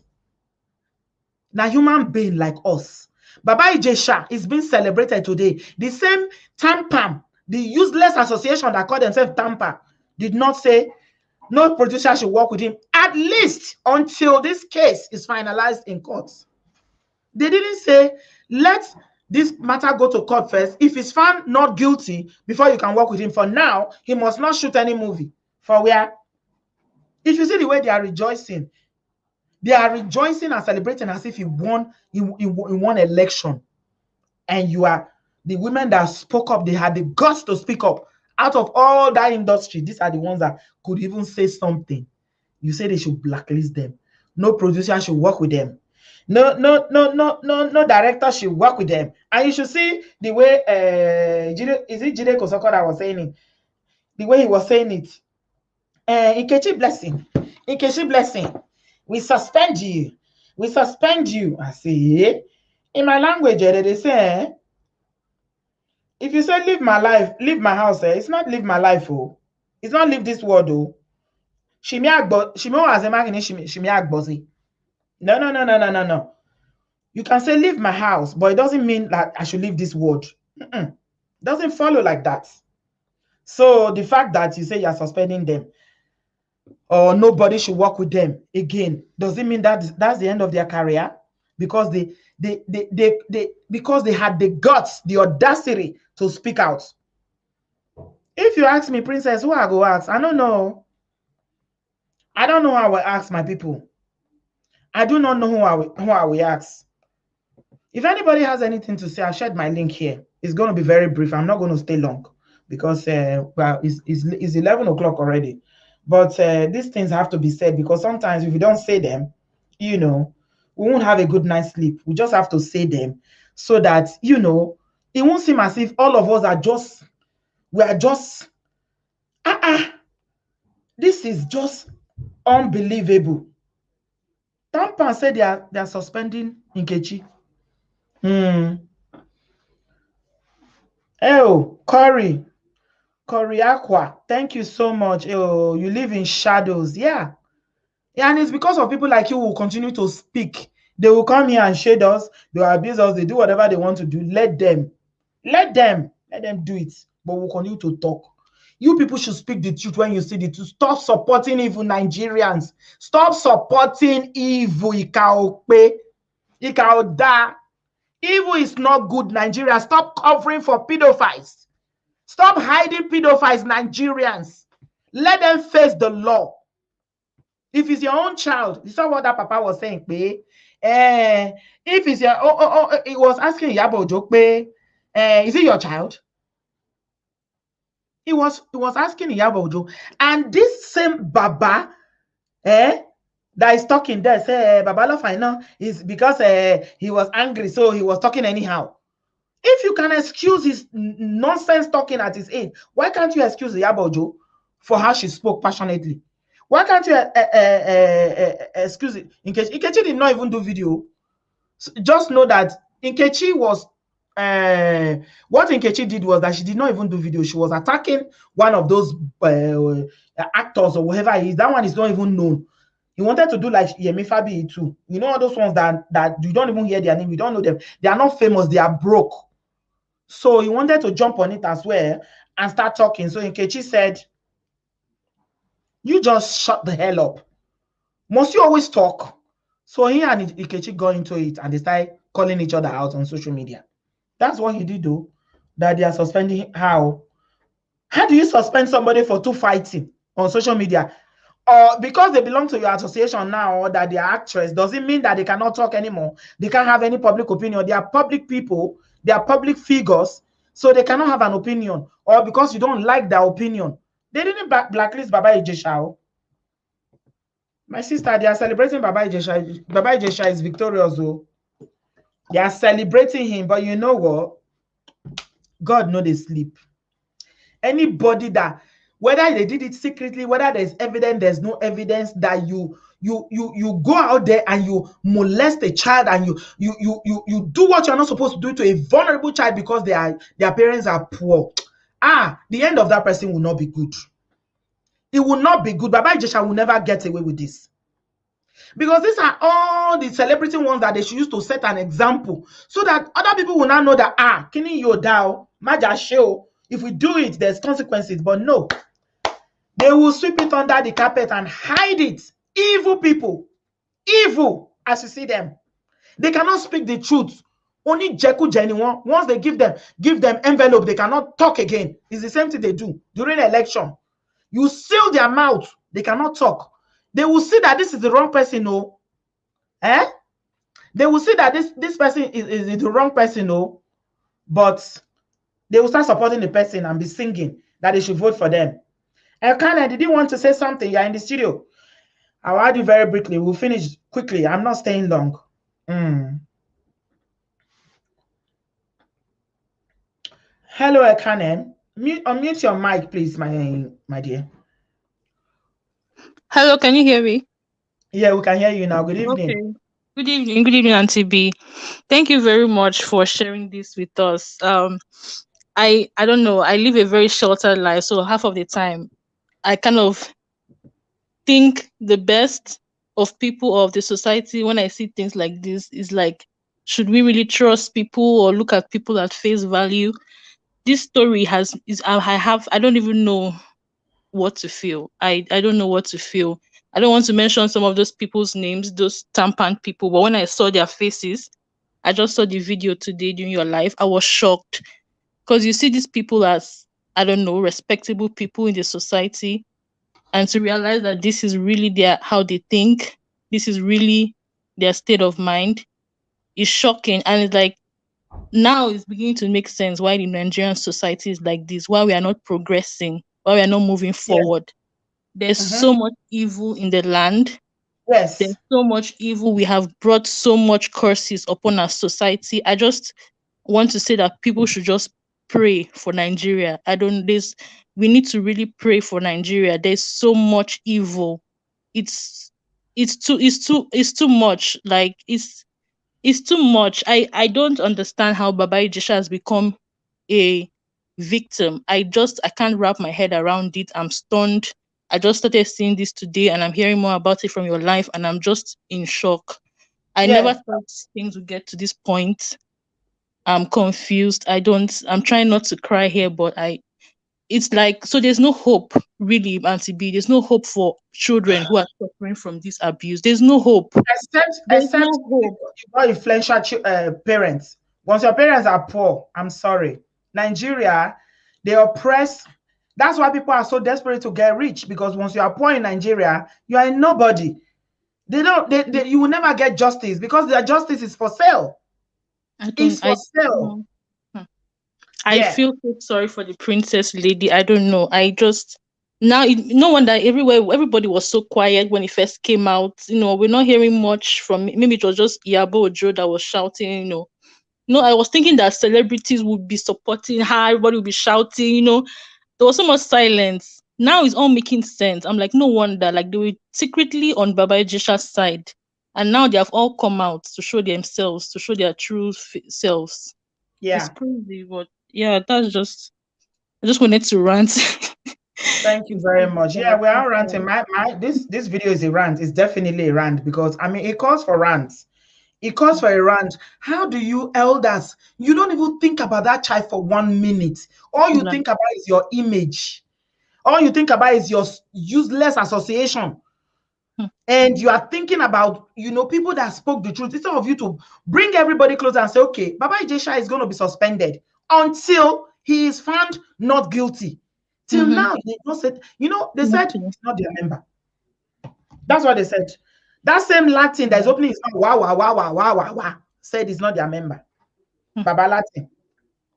Now, human being like us. Baba Ijesha is being celebrated today. The same Tampan, the useless association that called themselves Tampan, did not say no producer should work with him, at least until this case is finalized in court. They didn't say, let this matter go to court first. If he's found not guilty, before you can work with him. For now, he must not shoot any movie. For where? If you see the way they are rejoicing and celebrating as if he won election. And you are the women that spoke up, they had the guts to speak up. Out of all that industry, these are the ones that could even say something. You say they should blacklist them. No producer should work with them. No director should work with them. And you should see the way is it Jide Kosoko that was saying it? The way he was saying it. Nkechi Blessing. We suspend you. I say, in my language, they say, if you say leave my life, leave my house, it's not leave my life, oh. It's not leave this world, oh. No. You can say leave my house, but it doesn't mean that I should leave this world. Doesn't follow like that. So the fact that you say you're suspending them or nobody should work with them again, does it mean that that's the end of their career? Because because they had the guts, the audacity to speak out. If you ask me, Princess, who I go ask? I don't know. I don't know how I will ask my people. I do not know who I will ask. If anybody has anything to say, I've shared my link here. It's going to be very brief. I'm not going to stay long because well, it's 11 o'clock already. But these things have to be said because sometimes if you don't say them, you know, we won't have a good night's sleep. We just have to say them so that, you know, it won't seem as if all of us are just, this is just unbelievable. Tampan said they are suspending Nkechi. Oh, Corey Aqua, thank you so much. Oh, you live in shadows. Yeah, and it's because of people like you who will continue to speak. They will come here and shade us. They will abuse us. They do whatever they want to do. Let them do it. But we'll continue to talk. You people should speak the truth when you see the truth. Stop supporting evil Nigerians. Stop supporting evil. Ikaoda. Evil is not good, Nigeria. Stop covering for pedophiles. Stop hiding pedophiles, Nigerians. Let them face the law. If it's your own child, you saw what that papa was saying, if it's your it was asking Yabo Joke, is it your child? He was asking Yabo Joke, and this same Baba, that is talking there, say Baba Lofina is because he was angry, so he was talking anyhow. If you can excuse his nonsense talking at his age, why can't you excuse Yabojo for how she spoke passionately? Why can't you excuse it? Nkechi did not even do video. So just know that Nkechi was what Nkechi did was that she did not even do video. She was attacking one of those actors or whoever he is. That one is not even known. He wanted to do like Yemi Fabi too. You know all those ones that you don't even hear their name, you don't know them. They are not famous, they are broke. So he wanted to jump on it as well and start talking. So Nkechi said, you just shut the hell up. Must you always talk? So he and Nkechi got into it and they started calling each other out on social media. That's what he did though. That they are suspending. How do you suspend somebody for two fighting on social media? Or because they belong to your association now, or that they are actress, doesn't mean that they cannot talk anymore. They can't have any public opinion. They are public people. They are public figures. So they cannot have an opinion. Or because you don't like their opinion. They didn't blacklist Baba Ijesha. My sister, they are celebrating Baba Ijesha. Baba Ijesha is victorious though. They are celebrating him. But you know what? God know they sleep. Anybody that, whether they did it secretly, whether there's evidence, there's no evidence, that you go out there and you molest a child, and you do what you're not supposed to do to a vulnerable child because their parents are poor. The end of that person will not be good. It will not be good. Baba Ijesha will never get away with this. Because these are all the celebrity ones that they should use to set an example, so that other people will now know that, kini yodao, maja show. If we do it, there's consequences. But no, they will sweep it under the carpet and hide it. Evil people, evil as you see them. They cannot speak the truth. Only Jeku genuine. Once they give them envelope, they cannot talk again. It's the same thing they do during election. You seal their mouth, they cannot talk. They will see that this is the wrong person, no. They will see that this person is the wrong person, no. But they will start supporting the person and be singing that they should vote for them. Elkanah, did you want to say something? You're in the studio. I'll add you very briefly. We'll finish quickly. I'm not staying long. Hello, Elkanah. Unmute your mic, please, my dear. Hello, can you hear me? Yeah, we can hear you now. Good evening. Okay. Good evening, Auntie B. Thank you very much for sharing this with us. I don't know. I live a very sheltered life, so half of the time, I kind of think the best of people of the society when I see things like this is like, should we really trust people or look at people at face value? This story I don't even know what to feel. I don't know what to feel. I don't want to mention some of those people's names, those Tampan people, but when I saw their faces, I just saw the video today during your live, I was shocked. Because you see these people as, I don't know, respectable people in the society, and to realize that this is really how they think, this is really their state of mind, is shocking. And it's like, now it's beginning to make sense why the Nigerian society is like this, why we are not progressing, why we are not moving forward. There's so much evil in the land. Yes. There's so much evil. We have brought so much curses upon our society. I just want to say that people should just pray for Nigeria. We need to really pray for Nigeria. There's so much evil. It's too much. Like it's too much. I don't understand how Baba Ijesha has become a victim. I can't wrap my head around it. I'm stunned. I just started seeing this today and I'm hearing more about it from your life and I'm just in shock. I never thought things would get to this point. I'm confused. I'm trying not to cry here, but it's like, so there's no hope really, Auntie B. There's no hope for children who are suffering from this abuse. There's no hope. Except no hope. You got influential parents. Once your parents are poor, I'm sorry. Nigeria, they oppress. That's why people are so desperate to get rich, because once you are poor in Nigeria, you are nobody. You will never get justice because their justice is for sale. It's for sale. I feel so sorry for the princess lady. I don't know. No wonder everybody was so quiet when it first came out. We're not hearing much from, maybe it was just Iyabo Ojo that was shouting, No, I was thinking that celebrities would be supporting her, everybody would be shouting, There was so much silence. Now it's all making sense. I'm like, no wonder, like they were secretly on Baba Ijesha's side. And now they have all come out to show themselves, to show their true selves. Yeah. It's crazy, but yeah, I just wanted to rant. Thank you very much. Yeah, we are ranting. This video is a rant. It's definitely a rant because it calls for rants. It calls for a rant. How do you elders? You don't even think about that child for 1 minute. All you think about is your image. All you think about is your useless association. And you are thinking about, people that spoke the truth. Instead of you to bring everybody closer and say, okay, Baba Ijesha is going to be suspended until he is found not guilty. Till now, they don't said, they said he's not their member. That's what they said. That same Latin that is opening his mouth, wow, said he's not their member. Baba Latin.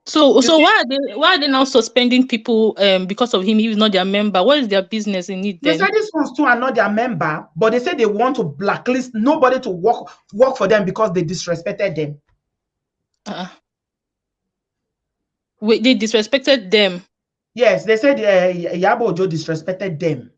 So why are they now suspending people because of him? He is not their member. What is their business in it then? They said these ones too are not their member, but they said they want to blacklist nobody to work for them because they disrespected them. They disrespected them. Yes, they said Iyabo Ojo disrespected them.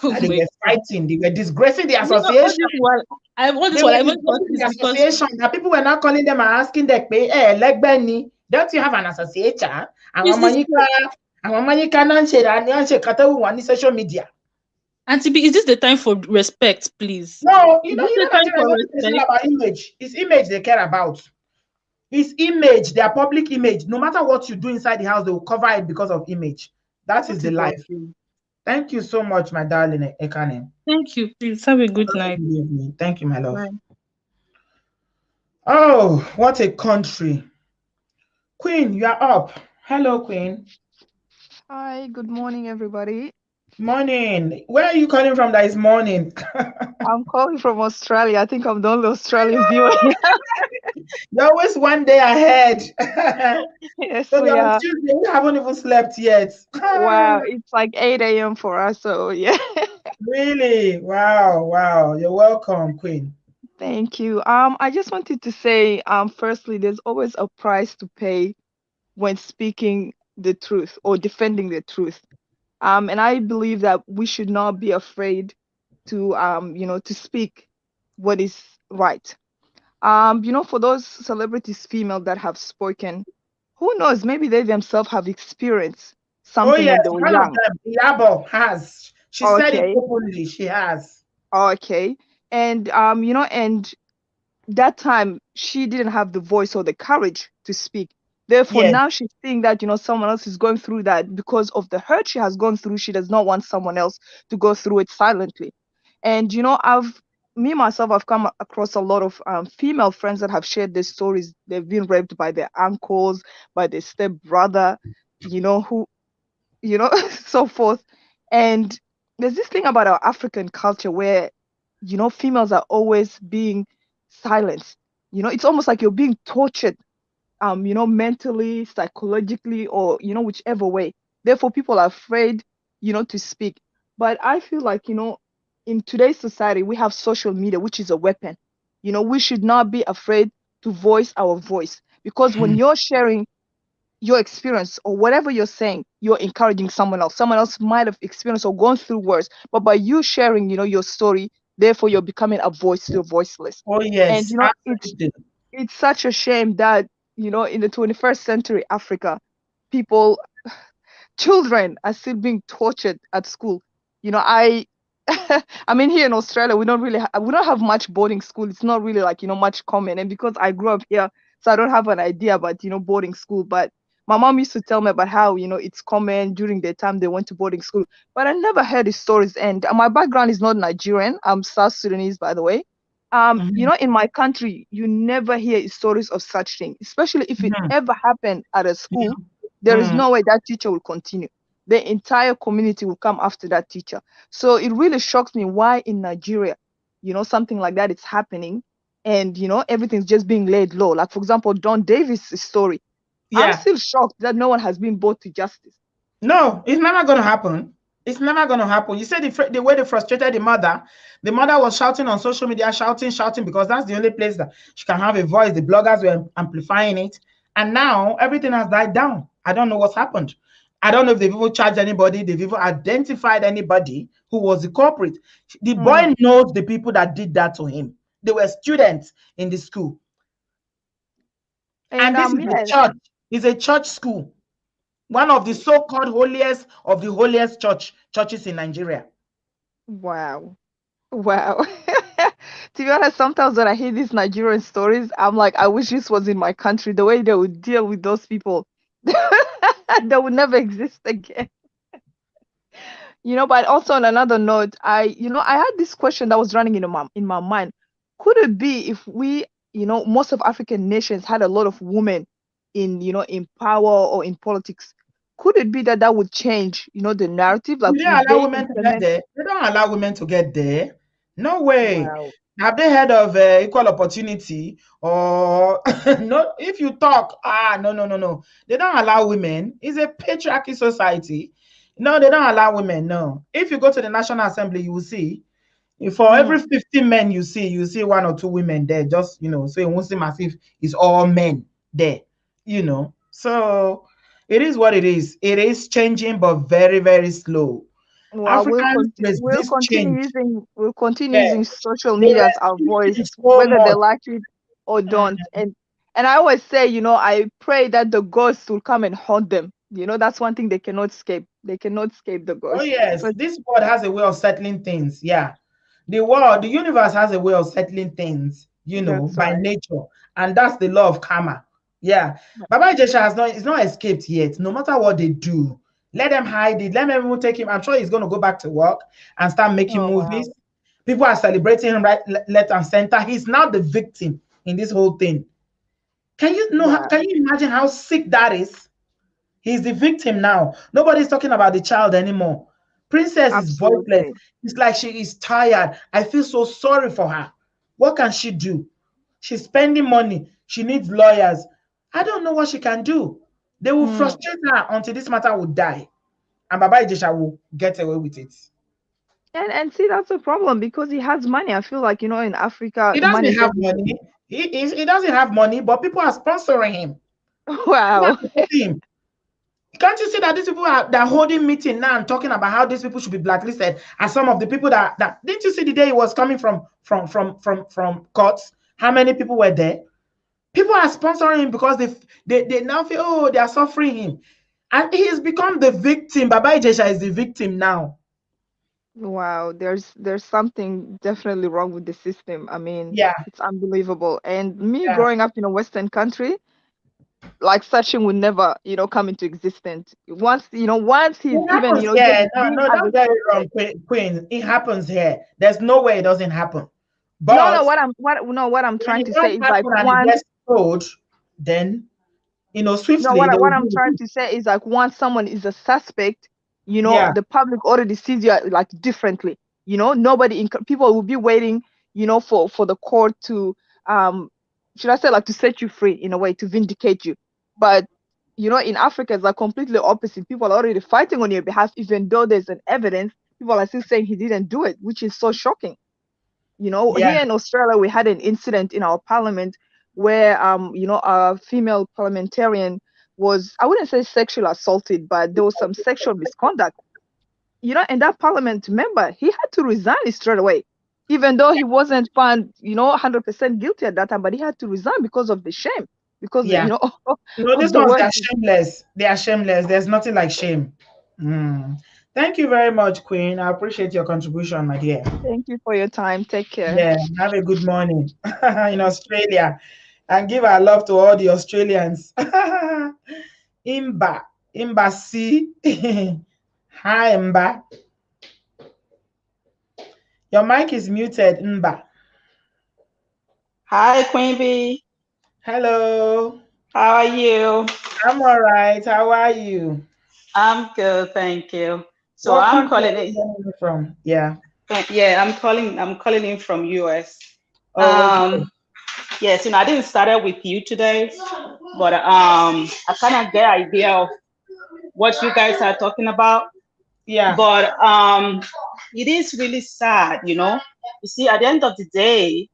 Oh That they my were God. fighting. They were disgracing the You know, all association. this while, They were I even thought disgracing the it's because association. Now people were now calling them and asking them, Legbeni, don't you have an association? And this is Wamanyika Nanche Katawu on social media. Auntie B, is this the time for respect, please? No, Is this the time Nigeria, for what is all respect? about image. It's image they care about. It's image, their public image. No matter what you do inside the house, they will cover it because of image. That is What the is wrong life. with you? Thank you so much, my darling Ekane. Thank you. Please have a good night. Thank you, my love. Bye. Oh, what a country. Queen, you are up. Hello, Queen. Hi, good morning, everybody. Morning. Where are you calling from that is morning? I'm calling from Australia. I think I'm the only Australian viewer here. You're always one day ahead. Yes, So we on are. Tuesday, we haven't even slept yet. Wow, it's like 8 a.m. for us, so yeah. Really? Wow, wow. You're welcome, Queen. Thank you. I just wanted to say, firstly, there's always a price to pay when speaking the truth or defending the truth. And I believe that we should not be afraid to, to speak what is right. For those celebrities, female that have spoken, who knows? Maybe they themselves have experienced Oh, something yes, when they were one of young. them, Yabo, has. She said it Okay, openly. She has. okay, and and that time she didn't have the voice or the courage to speak. Therefore, Yes. now she's seeing that someone else is going through that because of the hurt she has gone through. She does not want someone else to go through it silently. And me myself, I've come across a lot of female friends that have shared their stories. They've been raped by their uncles, by their step brother, who so forth. And there's this thing about our African culture where females are always being silenced. It's almost like you're being tortured, mentally, psychologically, or whichever way. Therefore, people are afraid, to speak. But I feel like, in today's society, we have social media, which is a weapon. We should not be afraid to voice our voice, because when you're sharing your experience or whatever you're saying, you're encouraging someone else. Someone else might have experienced or gone through worse, but by you sharing, your story, therefore you're becoming a voice to the voiceless. Oh, And yes, it's absolutely. it's such a shame that in the 21st century Africa, people, children are still being tortured at school. I I mean, here in Australia, we don't have much boarding school. It's not really like much common. And because I grew up here, so I don't have an idea about boarding school. But my mom used to tell me about how it's common during the time they went to boarding school. But I never heard the stories. And my background is not Nigerian. I'm South Sudanese, by the way. Mhm, In my country, you never hear stories of such thing, especially if it mhm. ever happened at a school. Yeah. There is Mm. no way that teacher will continue. The entire community will come after that teacher. So it really shocks me why in Nigeria, something like that is happening, and everything's just being laid low. Like, for example, Don Davis' story. I'm Yeah. still shocked that no one has been brought to justice. No, it's never going to happen. It's never going to happen. You said the way they frustrated the mother was shouting on social media, shouting, shouting, because that's the only place that she can have a voice. The bloggers were amplifying it. And now everything has died down. I don't know what's happened. I don't know if they've even charged anybody, they've even identified anybody who was the culprit. The Mm. boy knows the people that did that to him. They were students in the school. And And this is a yeah, church. It's a church school. One of the so-called holiest of the holiest churches in Nigeria. wow. Wow. To be honest, sometimes when I hear these Nigerian stories, I'm like, I wish this was in my country. The way they would deal with those people, that would never exist again. But also on another note, I had this question that was running in my mind. Could it be if we, most of African nations had a lot of women in power or in politics? Could it be that that would change, the narrative? Like, Do they would allow they women to get implement? there? They don't allow women to get there. No way. Wow. Have they heard of equal opportunity? Or no, if you talk, no, no, no, no. They don't allow women. It's a patriarchy society. No, they don't allow women. No. If you go to the National Assembly, you will see for every Mm. 50 men you see one or two women there. Just, so it won't seem as if it's all men there. So It is what it is. It is changing, but very, very slow. Well, Africans resist change. we'll continue Yeah, using social they media as our resist voice, change so whether they much. like it or don't. Mm. And I always say, I pray that the ghosts will come and haunt them. That's one thing they cannot escape. They cannot escape the Oh ghosts. yes, So this world has a way of settling things. Yeah, the world, the universe has a way of settling things. that's By right. nature, and that's the law of karma. Yeah, Baba Ijesha is not escaped yet. No matter what they do, let them hide it. Let them even take him. I'm sure he's going to go back to work and start making Oh movies. wow. People are celebrating him right, left and center. He's now the victim in this whole thing. Can you know? Wow. Can you imagine how sick that is? He's the victim now. Nobody's talking about the child anymore. Princess is voiceless. Absolutely. It's like she is tired. I feel so sorry for her. What can she do? She's spending money. She needs lawyers. I don't know what she can do. They will Hmm. frustrate her until this matter will die. And Baba Ijesha will get away with it. And see, that's a problem because he has money. I feel like, in Africa, He money doesn't is have everything. money. He doesn't have money, but people are sponsoring him. People are Wow. supporting him. Can't you see that these people they're holding meeting now and talking about how these people should be blacklisted? And some of the people that didn't you see the day he was coming from courts? How many people were there? People are sponsoring him because they now feel, oh, they are suffering him, and he has become the victim. Baba Ijesha is the victim now. Wow, there's something definitely wrong with the system. I mean, Yeah, it's unbelievable. And me yeah. growing up in a Western country, like such thing would never, come into existence. Once he's It even, happens here. No, deemed no, as don't a get it wrong, suspect. Queen. It happens here. There's no way it doesn't happen. No, no, But what I'm when trying it to does say is like happen and it once. gets told, then No, swiftly what they will what deal I'm with trying it. to say is like once someone is a suspect, Yeah, the public already sees you like differently. Nobody people will be waiting, for the court to should I say like to set you free in a way to vindicate you. But in Africa it's like completely opposite. People are already fighting on your behalf, even though there's an evidence. People are still saying he didn't do it, which is so shocking. yeah, Here in Australia, we had an incident in our parliament where, a female parliamentarian was, I wouldn't say sexually assaulted, but there was some sexual misconduct. And that parliament member, he had to resign straight away, even though he wasn't found, 100% guilty at that time, but he had to resign because of the shame, because, yeah. of These the ones, they words. are shameless. They are shameless. There's nothing like shame. Mm. Thank you very much, Queen. I appreciate your contribution, my dear. Thank you for your time. Take care. Yeah, have a good morning in Australia. And give our love to all the Australians. Imba, Imba Hi, Imba. Your mic is muted, Imba. Hi, Queen Bee. Hello. How are you? I'm all right. How are you? I'm good, thank you. So What I'm country calling are you it. calling me from? Yeah. Yeah, I'm calling in from US. Oh, okay. Yes, I didn't start out with you today, but I kind of get an idea of what you guys are talking about. Yeah. But it is really sad, You see, at the end of the day,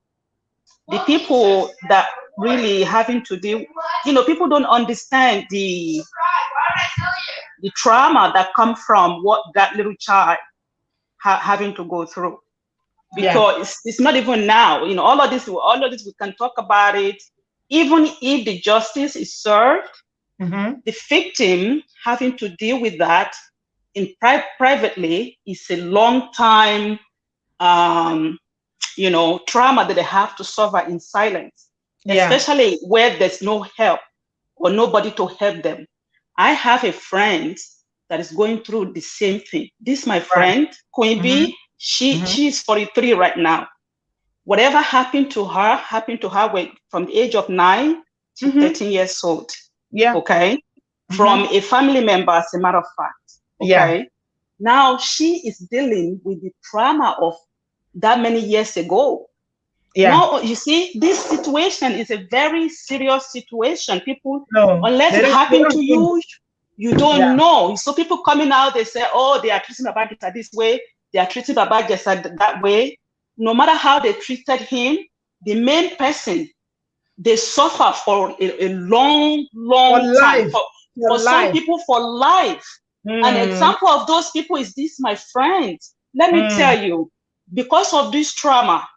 the people that really having to deal, people don't understand the trauma that come from what that little child having to go through, Yeah. because it's not even now, all of this we can talk about it. Even if the justice is served, the victim having to deal with that in privately is a long time trauma that they have to suffer in silence, Yeah. especially where there's no help or nobody to help them. I have a friend that is going through the same thing. This my Right. friend, Queen Bee. She's 43 right now. Whatever happened to her from the age of 9 to 13 years old. Yeah. Okay. From a family member, as a matter of fact. Okay. Yeah. Now she is dealing with the trauma of that many years ago. Yeah. No, you see, this situation is a very serious situation. People, No, unless it they happened don't to think. you, you don't Yeah. know. So people coming out, they say, oh, they are treating Babageta this way, they are treating Babageta that way. No matter how they treated him, the main person, they suffer for a long, long time. for some people for life. An example of those people is this, my friend. Let me tell you, because of this trauma,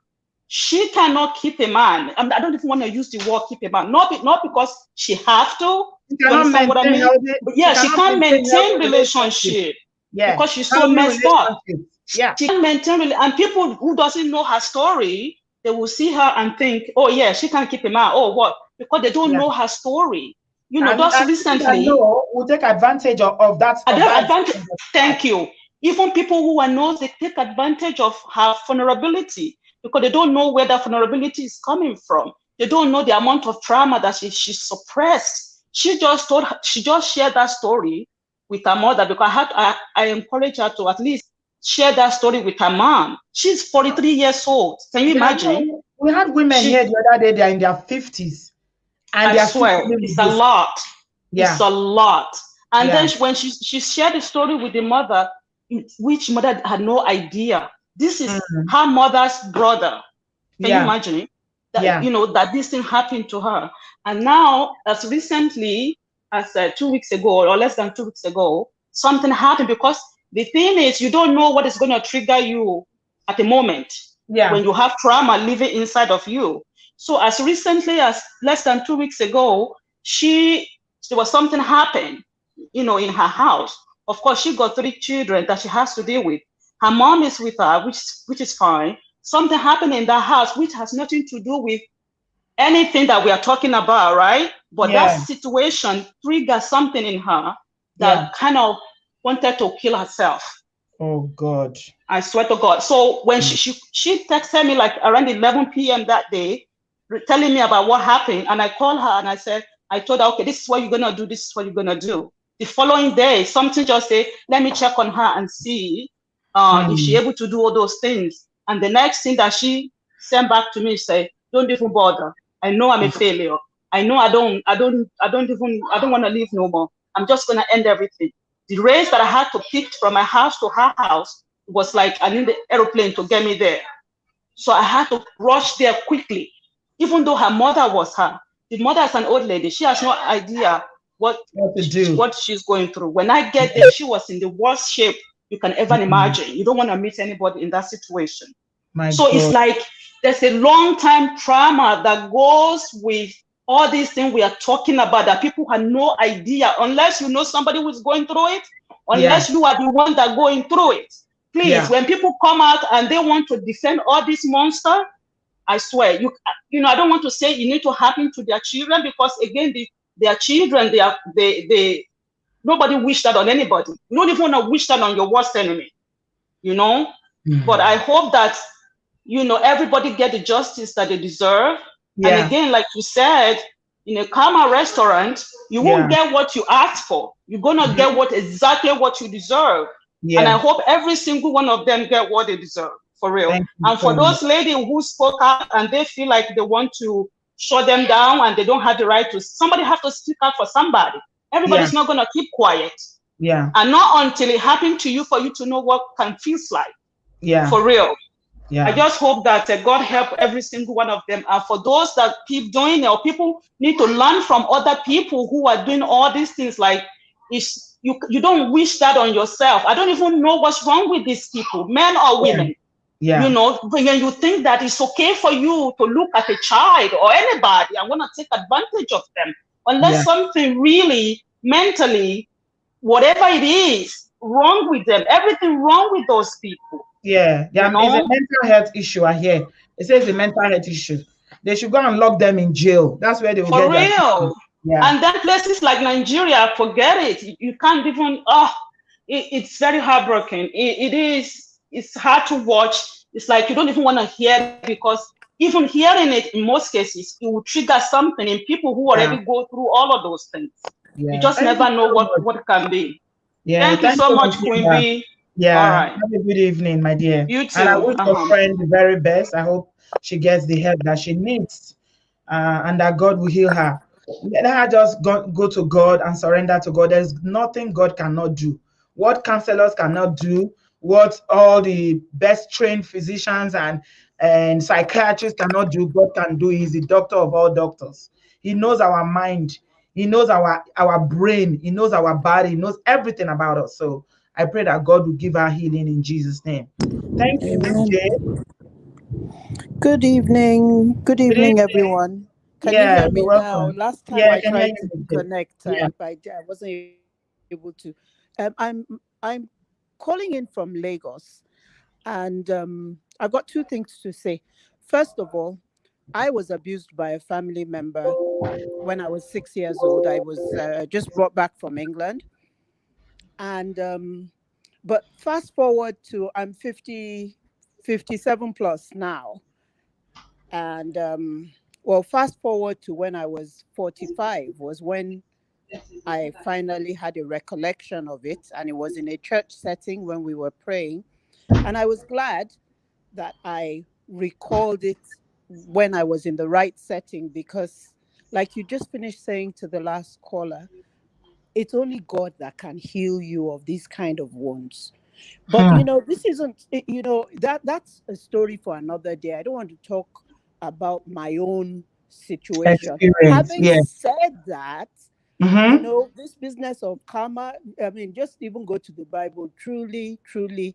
she cannot keep a man. I don't even want to use the word keep a man. Not because she have to. You understand what I mean? But yeah, she can't maintain relationship. Yeah, because she's so messed up. Yeah, she can't maintain. And people who doesn't know her story, they will see her and think, oh yeah, she can't keep a man. Oh what? Because they don't know her story. You know, just recently. We'll take advantage of that. Thank you. Even people who are knows, they take advantage of her vulnerability because they don't know where that vulnerability is coming from. They don't know the amount of trauma that she suppressed. She just shared that story with her mother because I encourage her to at least share that story with her mom. She's 43 years old. Can you imagine? We had women here the other day, they're in their 50s. And I swear, it's a lot. Yeah. It's a lot. And then when she shared the story with the mother, which mother had no idea. This is her mother's brother. Can you imagine that? You know that this thing happened to her, and now as recently as 2 weeks ago or less than 2 weeks ago, something happened. Because the thing is, you don't know what is going to trigger you at the moment. Yeah. When you have trauma living inside of you. So as recently as less than 2 weeks ago, there was something happened, in her house. Of course, she got 3 children that she has to deal with. Her mom is with her, which is fine. Something happened in that house, which has nothing to do with anything that we are talking about, right? But that situation triggered something in her that kind of wanted to kill herself. Oh God! I swear to God. So when she texted me like around 11 p.m. that day, telling me about what happened, and I called her and I told her, okay, this is what you're gonna do. This is what you're gonna do. The following day, something just say, let me check on her and see if she's able to do all those things. And the next thing that she sent back to me say, don't even bother. I know I'm a failure. I know I don't want to live no more. I'm just gonna end everything. The race that I had to pick from my house to her house was like I need the aeroplane to get me there. So I had to rush there quickly, even though her mother was her. The mother is an old lady. She has no idea what she's going through. When I get there, she was in the worst shape you can ever imagine. You don't want to meet anybody in that situation. It's like there's a long time trauma that goes with all these things we are talking about that people have no idea unless you know somebody who's going through it, unless you are the one that going through it. Please, when people come out and they want to defend all these monsters, I swear, I don't want to say you need to happen to their children because again, their children, they nobody wish that on anybody. You don't even want to wish that on your worst enemy, But I hope that, everybody get the justice that they deserve. Yeah. And again, like you said, in a Karma restaurant, you won't get what you asked for. You're gonna get exactly what you deserve. Yeah. And I hope every single one of them get what they deserve, for real. And for those ladies who spoke up and they feel like they want to shut them down and they don't have the right to, somebody have to speak up for somebody. Everybody's not gonna keep quiet. Yeah. And not until it happened to you for you to know what can feels like. Yeah. For real. Yeah. I just hope that God help every single one of them. And for those that keep doing it, or people need to learn from other people who are doing all these things, like you don't wish that on yourself. I don't even know what's wrong with these people, men or women. Yeah. When you think that it's okay for you to look at a child or anybody and want to take advantage of them, unless something really mentally, whatever it is, wrong with them, everything wrong with those people. Yeah, it's a mental health issue. I hear it says a mental health issue. They should go and lock them in jail. That's where they will get real. Yeah. And then places like Nigeria, forget it. You can't even. It's very heartbreaking. It's hard to watch. It's like you don't even want to hear it because even hearing it in most cases, it will trigger something in people who already go through all of those things. Yeah. You just never know what it can be. Yeah. Thank you so much, Queen B. Yeah. All right. Have a good evening, my dear. You too. And I wish your friend the very best. I hope she gets the help that she needs, and that God will heal her. Let her just go to God and surrender to God. There's nothing God cannot do. What counselors cannot do, what all the best trained physicians and psychiatrists cannot do, God can do. He's the doctor of all doctors. He knows our mind. He knows our brain. He knows our body. He knows everything about us. So I pray that God will give her healing in Jesus' name. Thank you, Miss Amen. Jade. Good evening. Good Good evening, evening. everyone. Can you Yeah, hear you're me now? welcome. Last time Yeah, I I can hear tried you, to Miss Jade. connect, Yeah. I wasn't able to. I'm calling in from Lagos, and I've got two things to say. First of all, I was abused by a family member when I was 6 years old. I was just brought back from England, and but fast forward to I'm 57 plus now. And well, fast forward to when I was 45 was when I finally had a recollection of it. And it was in a church setting when we were praying. And I was glad that I recalled it when I was in the right setting, because, like you just finished saying to the last caller, it's only God that can heal you of these kind of wounds. But Hmm. this isn't, that's a story for another day. I don't want to talk about my own situation. Experience. Having Yeah. said that, Mm-hmm. this business of karma, I mean, just even go to the Bible. Truly, truly,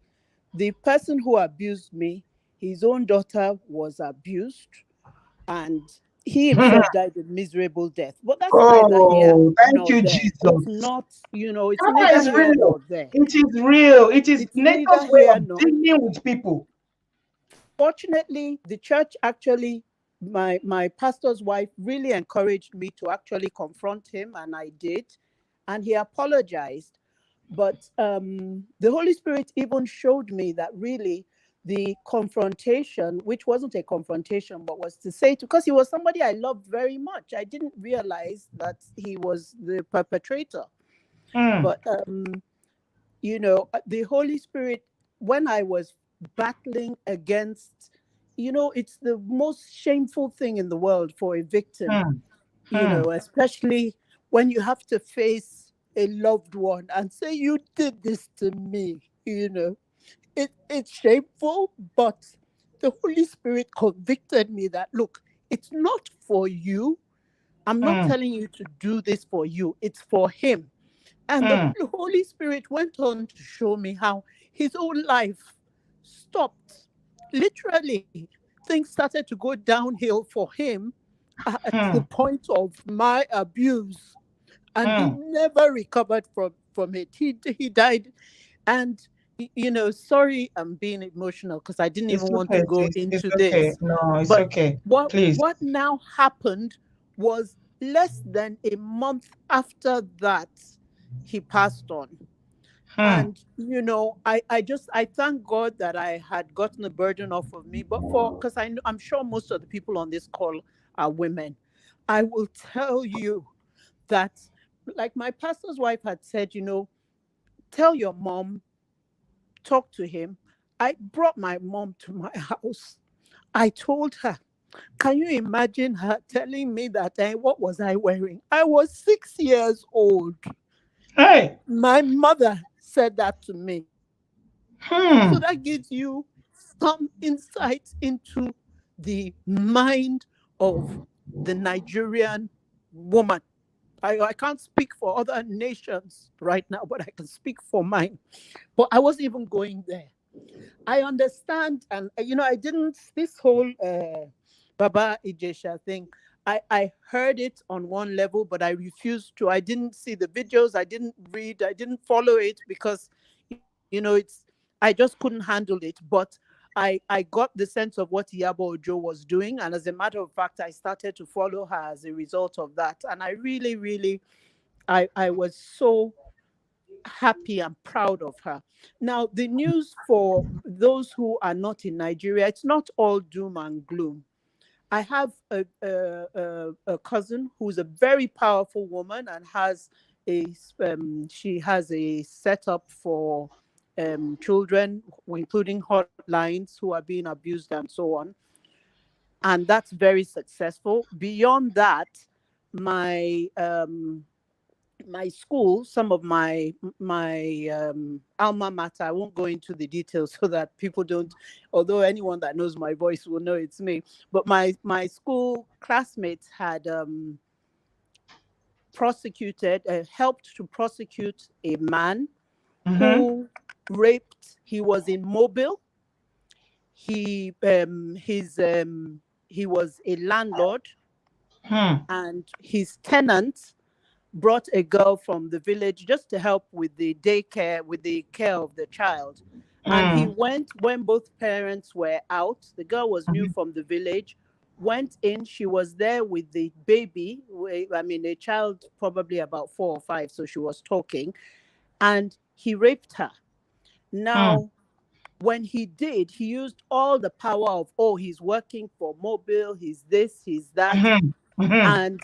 the person who abused me, his own daughter was abused, and he himself died a miserable death. But that's neither here Oh, thank nor you, there. It's Jesus. not, it's Karma neither is here real. nor there. It is real. It is It's nature's neither way here of nor. dealing with people. Fortunately, the church actually, my pastor's wife really encouraged me to actually confront him, and I did, and he apologized. But the Holy Spirit even showed me that really the confrontation, which wasn't a confrontation, but was to say, because he was somebody I loved very much, I didn't realize that he was the perpetrator. Hmm. But the Holy Spirit, when I was battling against, it's the most shameful thing in the world for a victim, Hmm. Hmm. especially when you have to face a loved one and say, you did this to me, it's shameful, but the Holy Spirit convicted me that, look, it's not for you. I'm not Hmm. telling you to do this for you. It's for him. And the Hmm. Holy Spirit went on to show me how his own life stopped. Literally, things started to go downhill for him at the Hmm. point of my abuse. And he Hmm. never recovered from it. He died. And, sorry, I'm being emotional because I didn't It's even want to okay, go sis. It's into okay. this. No, it's But okay. what Please. what now happened was less than a month after that, he passed on. Hmm. And I thank God that I had gotten the burden off of me. But because I'm sure most of the people on this call are women, I will tell you that, like my pastor's wife had said, tell your mom, talk to him. I brought my mom to my house. I told her, can you imagine her telling me that, what was I wearing? I was 6 years old. Hey. My mother said that to me. So Hmm. that gives you some insight into the mind of the Nigerian woman. I can't speak for other nations right now, but I can speak for mine. But I wasn't even going there. I understand, and I didn't. This whole Baba Ijesha thing, I heard it on one level, but I refused to. I didn't see the videos. I didn't read. I didn't follow it because, it's. I just couldn't handle it. But I got the sense of what Iyabo Ojo was doing, and as a matter of fact, I started to follow her as a result of that. And I really, really, I was so happy and proud of her. Now, the news for those who are not in Nigeria, it's not all doom and gloom. I have a cousin who's a very powerful woman and has she has a setup for children, including hotlines who are being abused and so on. And that's very successful. Beyond that, my my school, some of my alma mater, I won't go into the details so that people don't, although anyone that knows my voice will know it's me, but my school classmates had prosecuted, helped to prosecute a man who raped. He was in Mobile. He was a landlord, and his tenant brought a girl from the village just to help with the daycare, with the care of the child. And he went when both parents were out. The girl was new from the village, went in. She was there with the baby. I mean, a child probably about 4 or 5. So she was talking, and he raped her. Now, when he did, he used all the power of, oh, he's working for Mobile, he's this, he's that. And,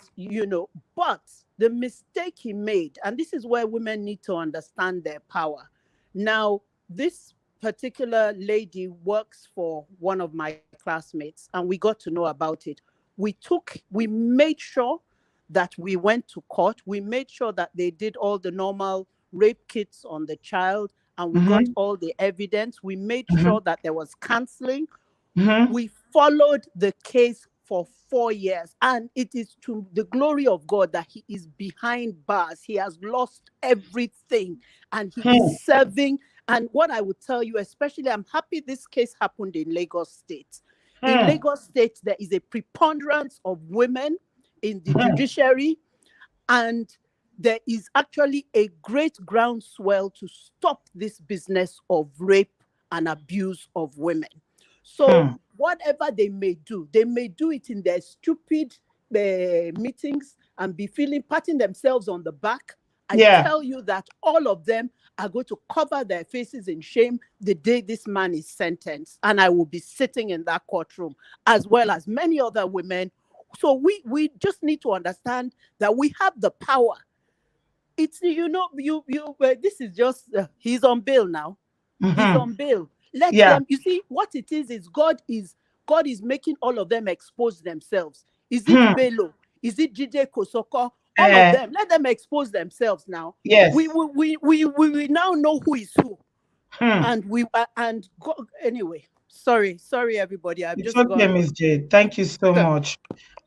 but the mistake he made, and this is where women need to understand their power. Now, this particular lady works for one of my classmates, and we got to know about it. We made sure that we went to court. We made sure that they did all the normal rape kits on the child, and we got all the evidence. We made sure that there was counseling. We followed the case for 4 years, and it is to the glory of God that he is behind bars. He has lost everything, and he is serving. And what I would tell you, especially, I'm happy this case happened in Lagos State. In Lagos State, there is a preponderance of women in the judiciary, and there is actually a great groundswell to stop this business of rape and abuse of women. So whatever they may do it in their stupid meetings and be patting themselves on the back. I tell you that all of them are going to cover their faces in shame the day this man is sentenced. And I will be sitting in that courtroom, as well as many other women. So we just need to understand that we have the power. It's, this is just, he's on bail now. He's on bail. Let them, you see, what it is God is making all of them expose themselves. Is it Bello? Is it DJ Kosoko? All of them. Let them expose themselves now. Yes. We now know who is who. And go, anyway. Sorry, everybody. It's okay, Miss J. Thank you so much.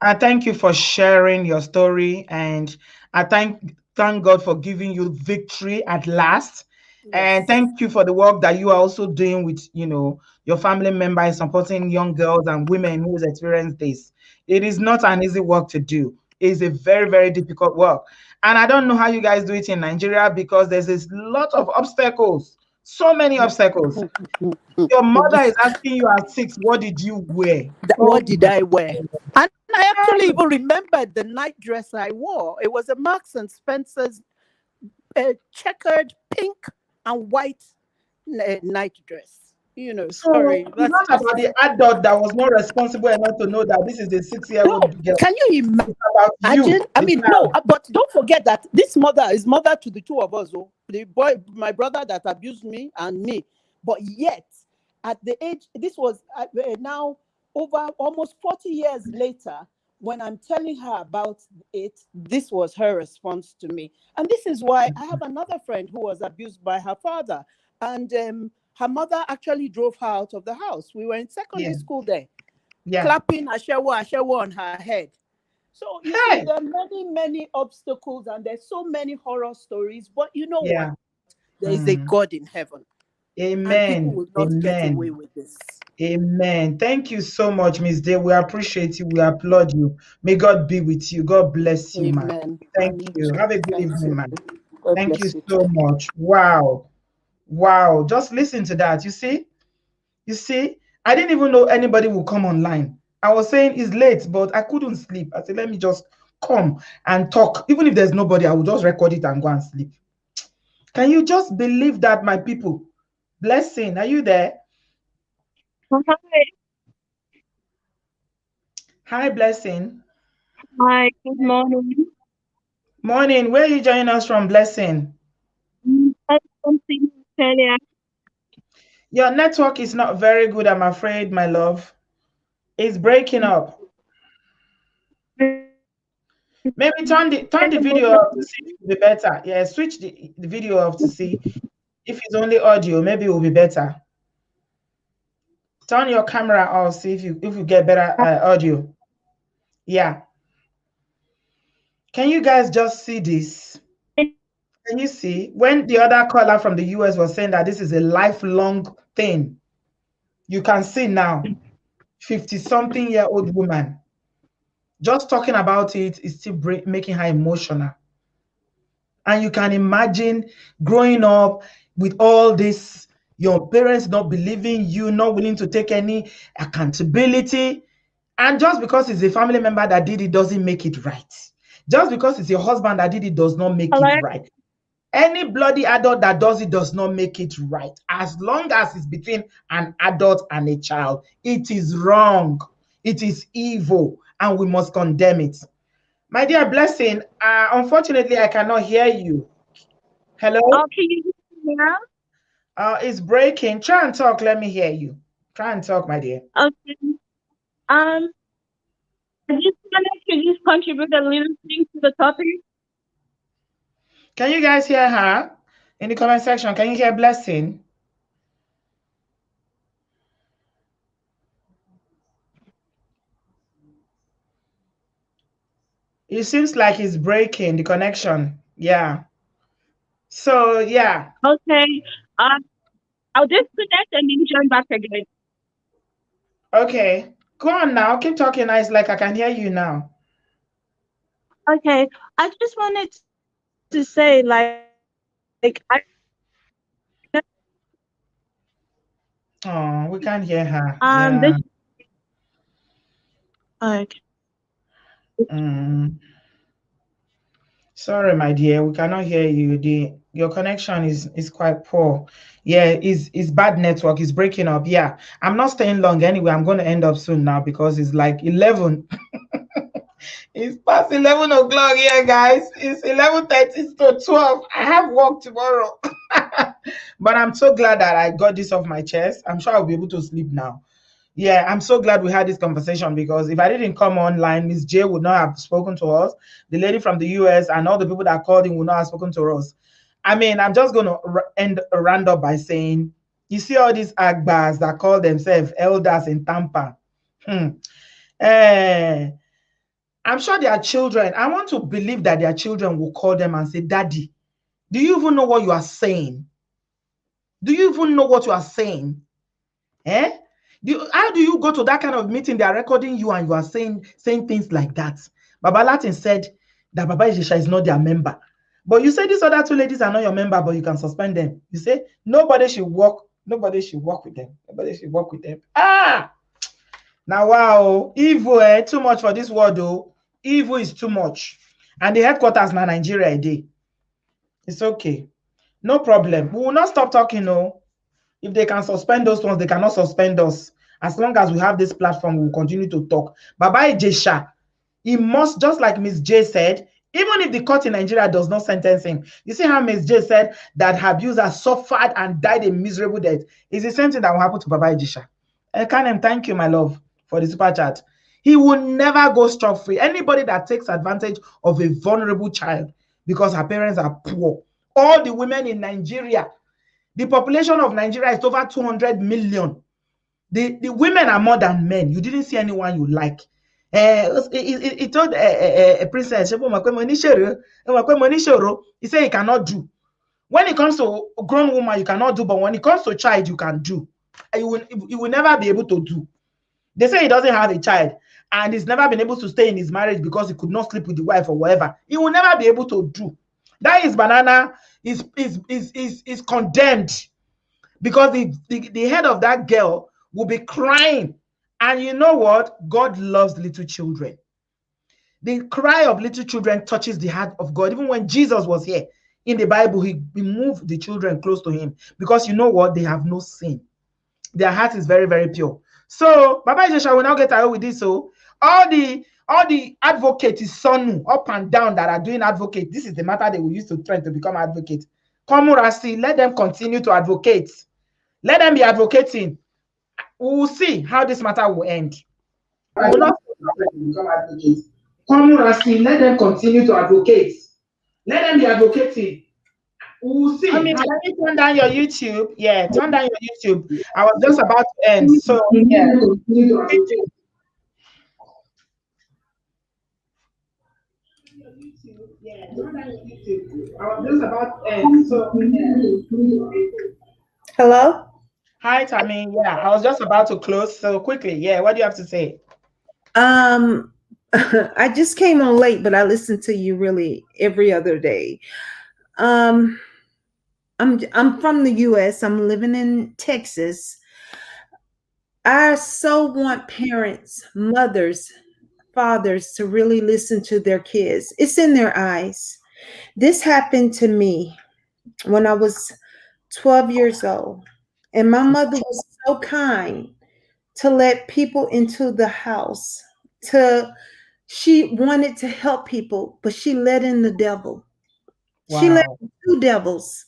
I thank you for sharing your story, and I thank God for giving you victory at last. Yes. And thank you for the work that you are also doing with, your family members, supporting young girls and women who experience this. It is not an easy work to do. It is a very, very difficult work. And I don't know how you guys do it in Nigeria, because there's a lot of obstacles, so many obstacles. Your mother is asking you at 6, what did you wear? What did I wear? And I actually even remembered the night dress I wore. It was a Marks and Spencer's checkered pink and white night dress. Sorry. It's not about the adult that was not responsible enough to know that this is a 6-year-old girl. Can you imagine? I mean, no, but don't forget that this mother is mother to the two of us. Oh, the boy, my brother that abused me and me. But yet, at the age, this was now over almost 40 years later, when I'm telling her about it, this was her response to me. And this is why I have another friend who was abused by her father. And her mother actually drove her out of the house. We were in secondary school there, clapping Ashewo on her head. So you see, there are many, many obstacles, and there's so many horror stories. But you know what? There is a God in heaven. Amen. And people will not get away with this. Amen. Thank you so much, Miss Day. We appreciate you. We applaud you. May God be with you. God bless you, man. Thank you. Have a good evening, man. Thank you so much. Wow. Wow. Just listen to that. You see? I didn't even know anybody would come online. I was saying it's late, but I couldn't sleep. I said, let me just come and talk. Even if there's nobody, I will just record it and go and sleep. Can you just believe that, my people? Blessing, are you there? Hi. Hi, Blessing. Hi, good morning. Morning. Where are you joining us from, Blessing? I'm from Australia. Your network is not very good, I'm afraid, my love. It's breaking up. Maybe turn the video off to see if it will be better. Yeah, switch the video off to see if it's only audio. Maybe it will be better. Turn your camera off, see if you get better audio. Yeah. Can you guys just see this? Can you see? When the other caller from the US was saying that this is a lifelong thing, you can see now, 50-something-year-old woman, just talking about it is still making her emotional. And you can imagine growing up with all this, your parents not believing you, not willing to take any accountability. And just because it's a family member that did it doesn't make it right. Just because it's your husband that did it does not make it right. Any bloody adult that does it does not make it right. As long as it's between an adult and a child, it is wrong. It is evil, and we must condemn it. My dear Blessing, unfortunately, I cannot hear you. Hello? Oh, can you hear me now? It's breaking. Try and talk. Let me hear you. Try and talk, my dear. Okay. I just wanted to just contribute a little thing to the topic. Can you guys hear her? In the comment section, can you hear Blessing? It seems like it's breaking, the connection. Yeah. So, yeah. Okay. I'll disconnect and then join back again. Okay. Go on now. Keep talking. It's like I can hear you now. Okay. I just wanted to say, Oh, we can't hear her. this. Yeah. Sorry, my dear, we cannot hear you. Your connection is quite poor. Yeah, it's bad network. It's breaking up. Yeah, I'm not staying long anyway. I'm going to end up soon now because it's like 11. It's past 11 o'clock here, guys. It's 11:30 to 12. I have work tomorrow. But I'm so glad that I got this off my chest. I'm sure I'll be able to sleep now. Yeah, I'm so glad we had this conversation because if I didn't come online, Miss J would not have spoken to us. The lady from the US and all the people that called in would not have spoken to us. I mean, I'm just going to round up by saying, you see all these agbas that call themselves elders in Tampan. I'm sure their children, I want to believe that their children will call them and say, Daddy, do you even know what you are saying? Do you even know what you are saying? Eh? How do you go to that kind of meeting? They are recording you and you are saying things like that. Baba Latin said that Baba Ijesha is not their member. But you say these other two ladies are not your member, but you can suspend them. You say nobody should work with them. Nobody should work with them. Now wow, evil, too much for this world, though. Evil is too much. And the headquarters now Nigeria a day. It's okay. No problem. We will not stop talking, no. If they can suspend those ones, they cannot suspend us. As long as we have this platform, we will continue to talk. Baba Ijesha, he must, just like Miss J said, even if the court in Nigeria does not sentence him, you see how Miss J said that her abuser suffered and died a miserable death. It's the same thing that will happen to Baba Ijesha. Kanem, thank you, my love, for the super chat. He will never go strop free. Anybody that takes advantage of a vulnerable child because her parents are poor, all the women in Nigeria, the population of Nigeria is over 200 million. The women are more than men. You didn't see anyone you like. He told a princess, he said he cannot do. When it comes to a grown woman, you cannot do, but when it comes to a child, you can do. You will never be able to do. They say he doesn't have a child and he's never been able to stay in his marriage because he could not sleep with the wife or whatever. He will never be able to do. That is banana is condemned because the head of that girl will be crying. And you know what? God loves little children. The cry of little children touches the heart of God. Even when Jesus was here in the Bible, he moved the children close to him because you know what? They have no sin. Their heart is very, very pure. So, Baba Ijesha will now get away with this. So, all the advocates is sonu up and down that are doing advocate. This is the matter they will use to try to become advocate. Komurasi, let them continue to advocate. Let them be advocating. We will see how this matter will end. We will not become advocates. Komurasi, let them continue to advocate. Let them be advocating. We'll see. Let me turn down your YouTube. Yeah, turn down your YouTube. I was just about to end. So, yeah. Hello? Hi, Tammy. Yeah, I was just about to close. So quickly, yeah, what do you have to say? I just came on late, but I listen to you really every other day. Um, I'm from the US. I'm living in Texas. I so want parents, mothers, fathers to really listen to their kids. It's in their eyes. This happened to me when I was 12 years old. And my mother was so kind to let people into the house. To She wanted to help people, but she let in the devil. She let Wow. in two devils.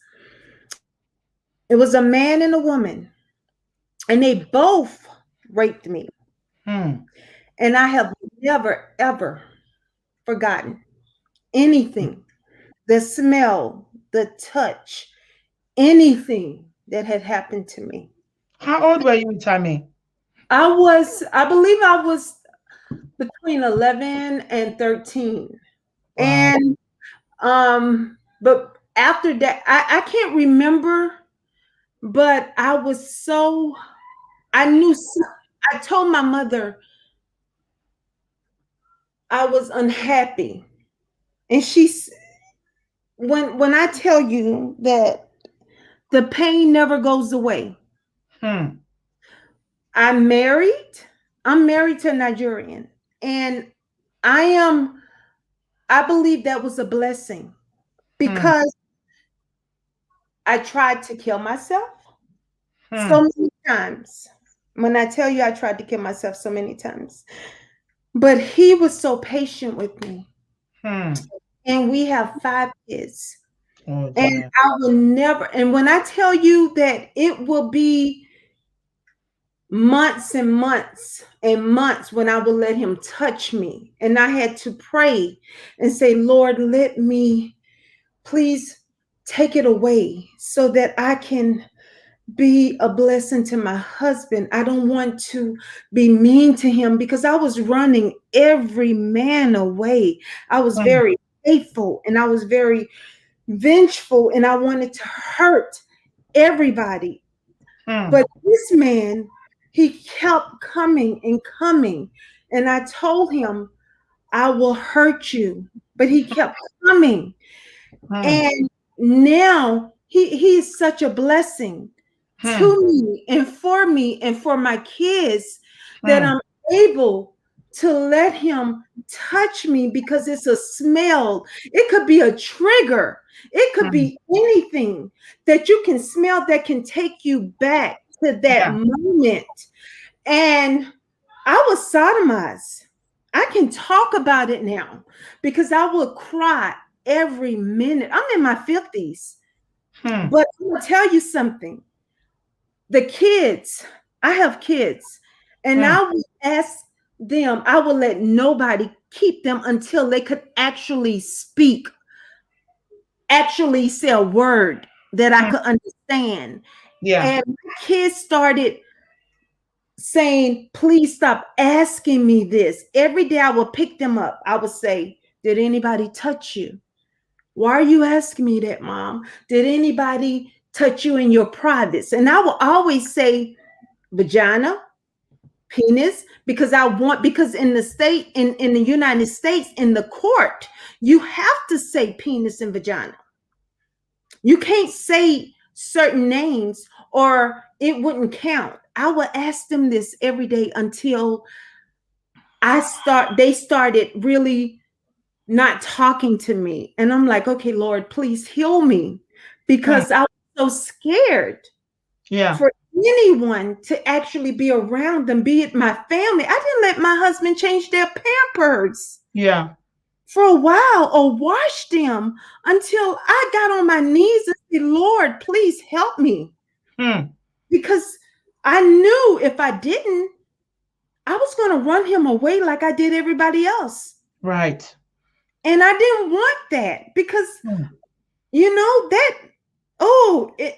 It was a man and a woman, and they both raped me. Hmm. And I have never, ever forgotten anything, the smell, the touch, anything that had happened to me. How old were you, Tammy? I believe I was between 11 and 13. Wow. And but after that, I can't remember, but I was so, I knew, I told my mother I was unhappy. And when I tell you that the pain never goes away. Hmm. I'm married. I'm married to a Nigerian. And I am, I believe that was a blessing Hmm. because I tried to kill myself Hmm. so many times. When I tell you I tried to kill myself so many times, but he was so patient with me. Hmm. And we have 5 kids. Oh And dear. I will never, and when I tell you that it will be months and months and months when I would let him touch me. And I had to pray and say, Lord, let me please take it away so that I can be a blessing to my husband. I don't want to be mean to him because I was running every man away. I was Hmm. very faithful and I was very vengeful and I wanted to hurt everybody. Hmm. But this man, he kept coming and coming. And I told him, I will hurt you. But he kept coming. Hmm. And now he is such a blessing Hmm. to me and for my kids that Hmm. I'm able to let him touch me because it's a smell. It could be a trigger. It could Hmm. be anything that you can smell that can take you back to that Yeah. moment. And I was sodomized. I can talk about it now because I would cry every minute. I'm in my 50s, Hmm. but I'm gonna tell you something. The kids, I have kids, and Hmm. I would ask them, I would let nobody keep them until they could actually speak, actually say a word that I Hmm. could understand. Yeah. And my kids started saying, please stop asking me this. Every day I would pick them up. I would say, did anybody touch you? Why are you asking me that, Mom? Did anybody touch you in your privates? And I will always say vagina, penis, because because in the state, in the United States, in the court, you have to say penis and vagina. You can't say certain names or it wouldn't count. I would ask them this every day until they started really not talking to me. And I'm like, okay, Lord, please heal me Hmm. because I was so scared Yeah. for anyone to actually be around them, be it my family. I didn't let my husband change their Pampers Yeah. for a while or wash them until I got on my knees and said, Lord, please help me. Hmm. Because I knew if I didn't, I was going to run him away like I did everybody else. Right. And I didn't want that because, Hmm.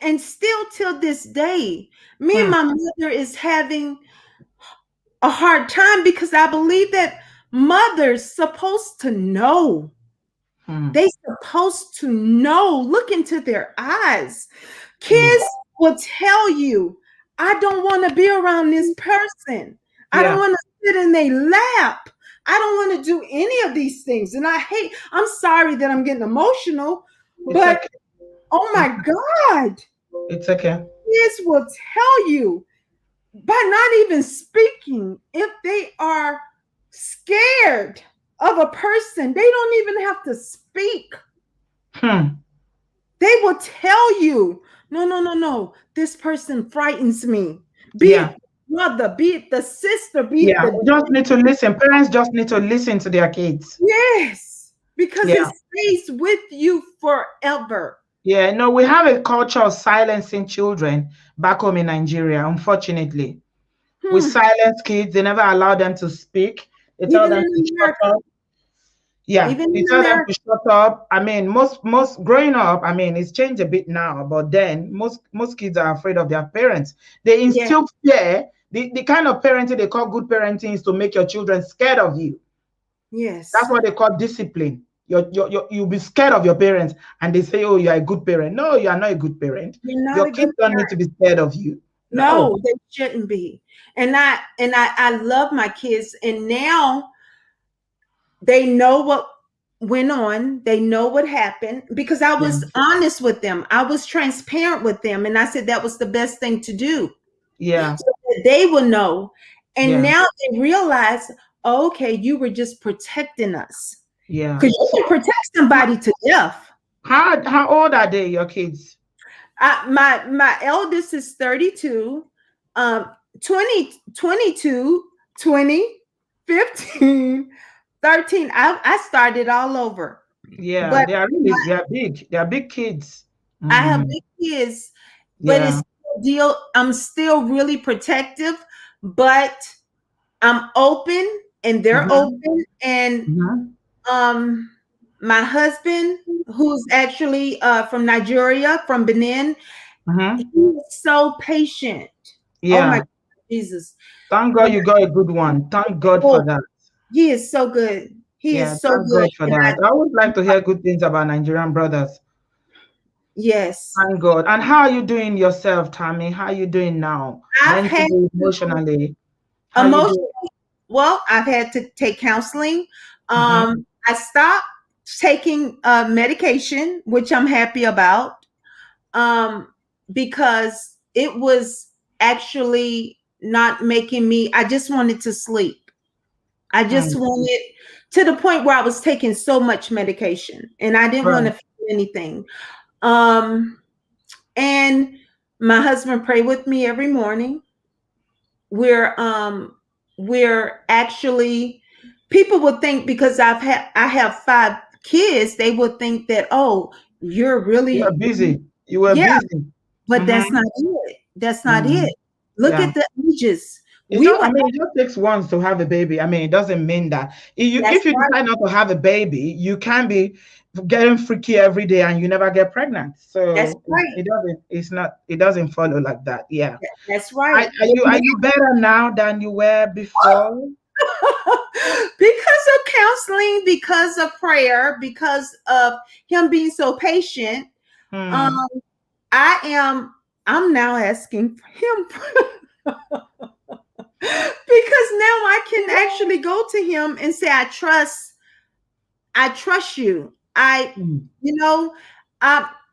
and still till this day, me and Hmm. my mother is having a hard time because I believe that mother's supposed to know. They supposed to know, look into their eyes. Kids will tell you, I don't want to be around this person. I don't want to sit in their lap. I don't want to do any of these things. And I'm sorry that I'm getting emotional, but oh my God. It's okay. Kids will tell you by not even speaking, if they are scared of a person, they don't even have to speak. They will tell you, no. This person frightens me. Be it mother, be it the sister, be it the we just need to listen. Parents just need to listen to their kids. Yes, because it stays with you forever. Yeah, no, we have a culture of silencing children back home in Nigeria, unfortunately. We silence kids. They never allow them to speak. They tell them to shut up. Yeah, they tell them to shut up. I mean, most growing up, I mean, it's changed a bit now, but then most kids are afraid of their parents. They instill fear. The kind of parenting they call good parenting is to make your children scared of you. Yes. That's what they call discipline. You'll be scared of your parents, and they say, oh, you're a good parent. No, you are not a good parent. Your kids don't need to be scared of you. No, they shouldn't be. And I love my kids, and now they know what went on. They know what happened because I was honest with them. I was transparent with them, and I said that was the best thing to do. Yeah. So that they will know. And now they realize, okay, you were just protecting us. Yeah. Because you can protect somebody to death. How old are they, your kids? My eldest is 32, 22, 20, 15, 13. I started all over. Yeah, but they are big. They are big kids. I have big kids, but I'm still really protective, but I'm open and they're open. And my husband, who's actually from Nigeria, from Benin, he's so patient. Yeah. Oh my God, Jesus. Thank God you got a good one. Thank God for that. He is so good. He is so thank good. God for that. I would like to hear good things about Nigerian brothers. Yes. Thank God. And how are you doing yourself, Tammy? How are you doing now? Mentally, emotionally? Well, I've had to take counseling. I stopped taking medication, which I'm happy about, because it was actually not making me, I just wanted to sleep. I just wanted to the point where I was taking so much medication and I didn't want to feel anything. And my husband prayed with me every morning. We're actually, people would think because I have 5 kids, they would think that, oh, you're busy. You were busy. But that's not it. That's not it. Look at the ages. It just takes once to have a baby. I mean, it doesn't mean that if you decide not to have a baby, you can be getting freaky every day and you never get pregnant. So that's right. It doesn't follow like that. Yeah. That's right. Are you better now than you were before? Because of counseling, because of prayer, because of him being so patient. I'm now asking for him because now I can actually go to him and say, I trust you. I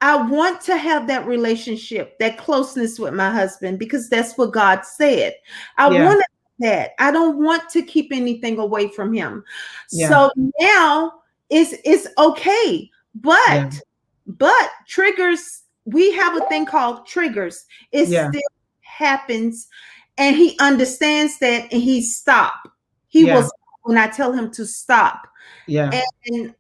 want to have that relationship, that closeness with my husband, because that's what God said. I want that. I don't want to keep anything away from him. So now it's okay. But triggers, we have a thing called triggers. It still happens, and he understands that, and he stopped. He will stop when I tell him to stop. And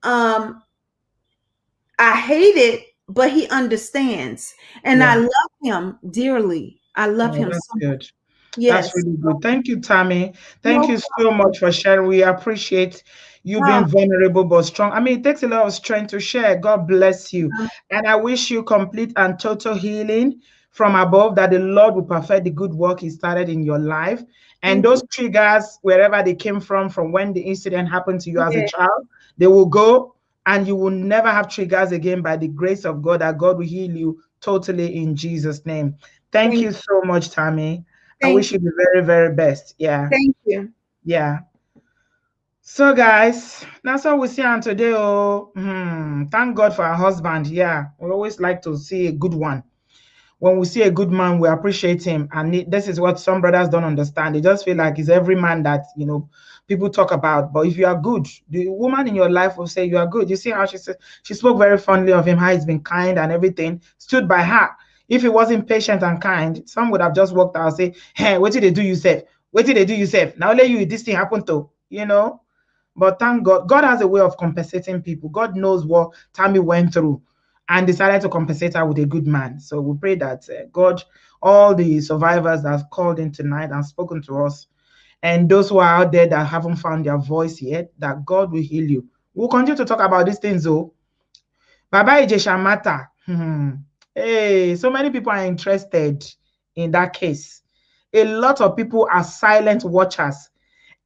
I hate it, but he understands, and I love him dearly. I love him so much. Yes. That's really good. Thank you, Tammy. Thank you so much for sharing. We appreciate you being vulnerable but strong. I mean, it takes a lot of strength to share. God bless you. And I wish you complete and total healing from above, that the Lord will perfect the good work he started in your life. And those triggers, wherever they came from when the incident happened to you as a child, they will go. and you will never have triggers again by the grace of God, that God will heal you totally in Jesus' name. Thank you so much, Tammy. I wish you the very, very best. Yeah. Thank you. Yeah. So guys, that's all we see on today. Oh, thank God for our husband. Yeah, we always like to see a good one. When we see a good man, we appreciate him. And this is what some brothers don't understand. They just feel like it's every man that, people talk about. But if you are good, the woman in your life will say you are good. You see how she said, she spoke very fondly of him, how he's been kind and everything, stood by her. If he wasn't patient and kind, some would have just walked out and say, hey, what did they do yourself? What did they do yourself? Now let you, this thing happen to, But thank God, God has a way of compensating people. God knows what Tammy went through and decided to compensate her with a good man. So we pray that God, all the survivors that have called in tonight and spoken to us, and those who are out there that haven't found their voice yet, that God will heal you. We'll continue to talk about these things though. Baba Ijesha matter. Hey, so many people are interested in that case. A lot of people are silent watchers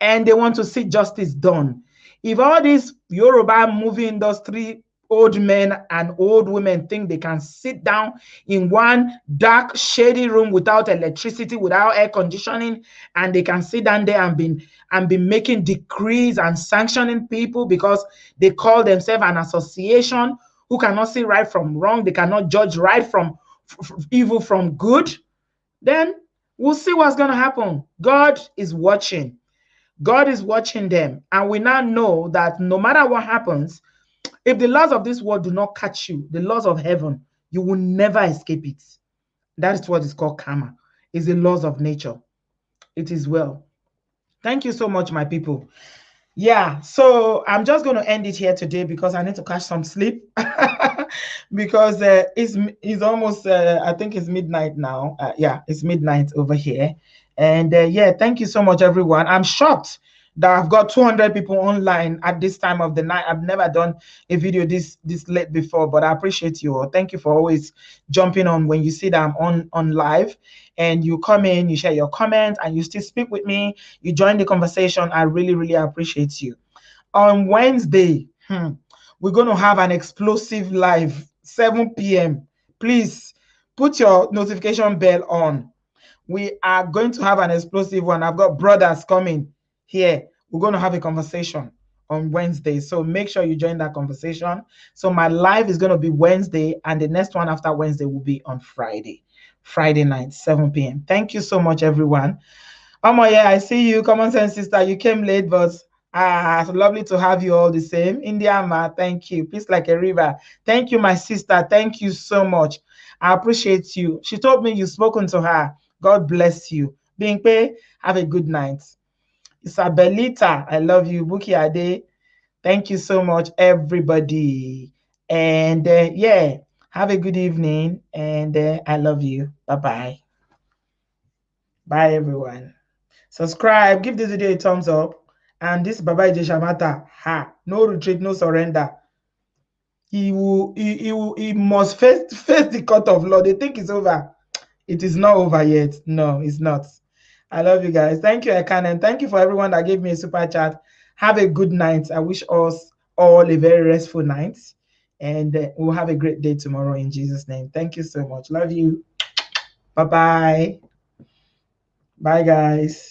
and they want to see justice done. If all these Yoruba movie industry old men and old women think they can sit down in one dark, shady room without electricity, without air conditioning, and they can sit down there and be making decrees and sanctioning people because they call themselves an association who cannot see right from wrong, they cannot judge right from evil from good, then we'll see what's going to happen. God is watching. God is watching them. And we now know that no matter what happens, if the laws of this world do not catch you, the laws of heaven, you will never escape it. That is what is called karma. It's the laws of nature. It is well. Thank you so much, my people. Yeah, so I'm just going to end it here today because I need to catch some sleep because it's almost, I think it's midnight now. Yeah, it's midnight over here. And yeah, thank you so much, everyone. I'm shocked that I've got 200 people online at this time of the night. I've never done a video this late before, but I appreciate you all. Thank you for always jumping on when you see that I'm on live and you come in, you share your comments and you still speak with me. You join the conversation. I really, really appreciate you. On Wednesday, we're going to have an explosive live, 7 p.m. Please put your notification bell on. We are going to have an explosive one. I've got brothers coming here. We're going to have a conversation on Wednesday. So make sure you join that conversation. So my live is going to be Wednesday, and the next one after Wednesday will be on Friday night, 7 p.m. Thank you so much, everyone. Yeah, I see you. Common Sense Sister, you came late, but it's lovely to have you all the same. Indiama, thank you. Peace like a river. Thank you, my sister. Thank you so much. I appreciate you. She told me you've spoken to her. God bless you. Bingpe, have a good night. Isabelita, I love you. Buki Ade, thank you so much, everybody. And yeah, have a good evening. And I love you. Bye-bye. Bye, everyone. Subscribe, give this video a thumbs up. And this Baba Ijesha matter, no retreat, no surrender. He must face the court of law. They think it's over. It is not over yet. No, it's not. I love you guys. Thank you, Ekan, and thank you for everyone that gave me a super chat. Have a good night. I wish us all a very restful night. And we'll have a great day tomorrow in Jesus' name. Thank you so much. Love you. Bye-bye. Bye, guys.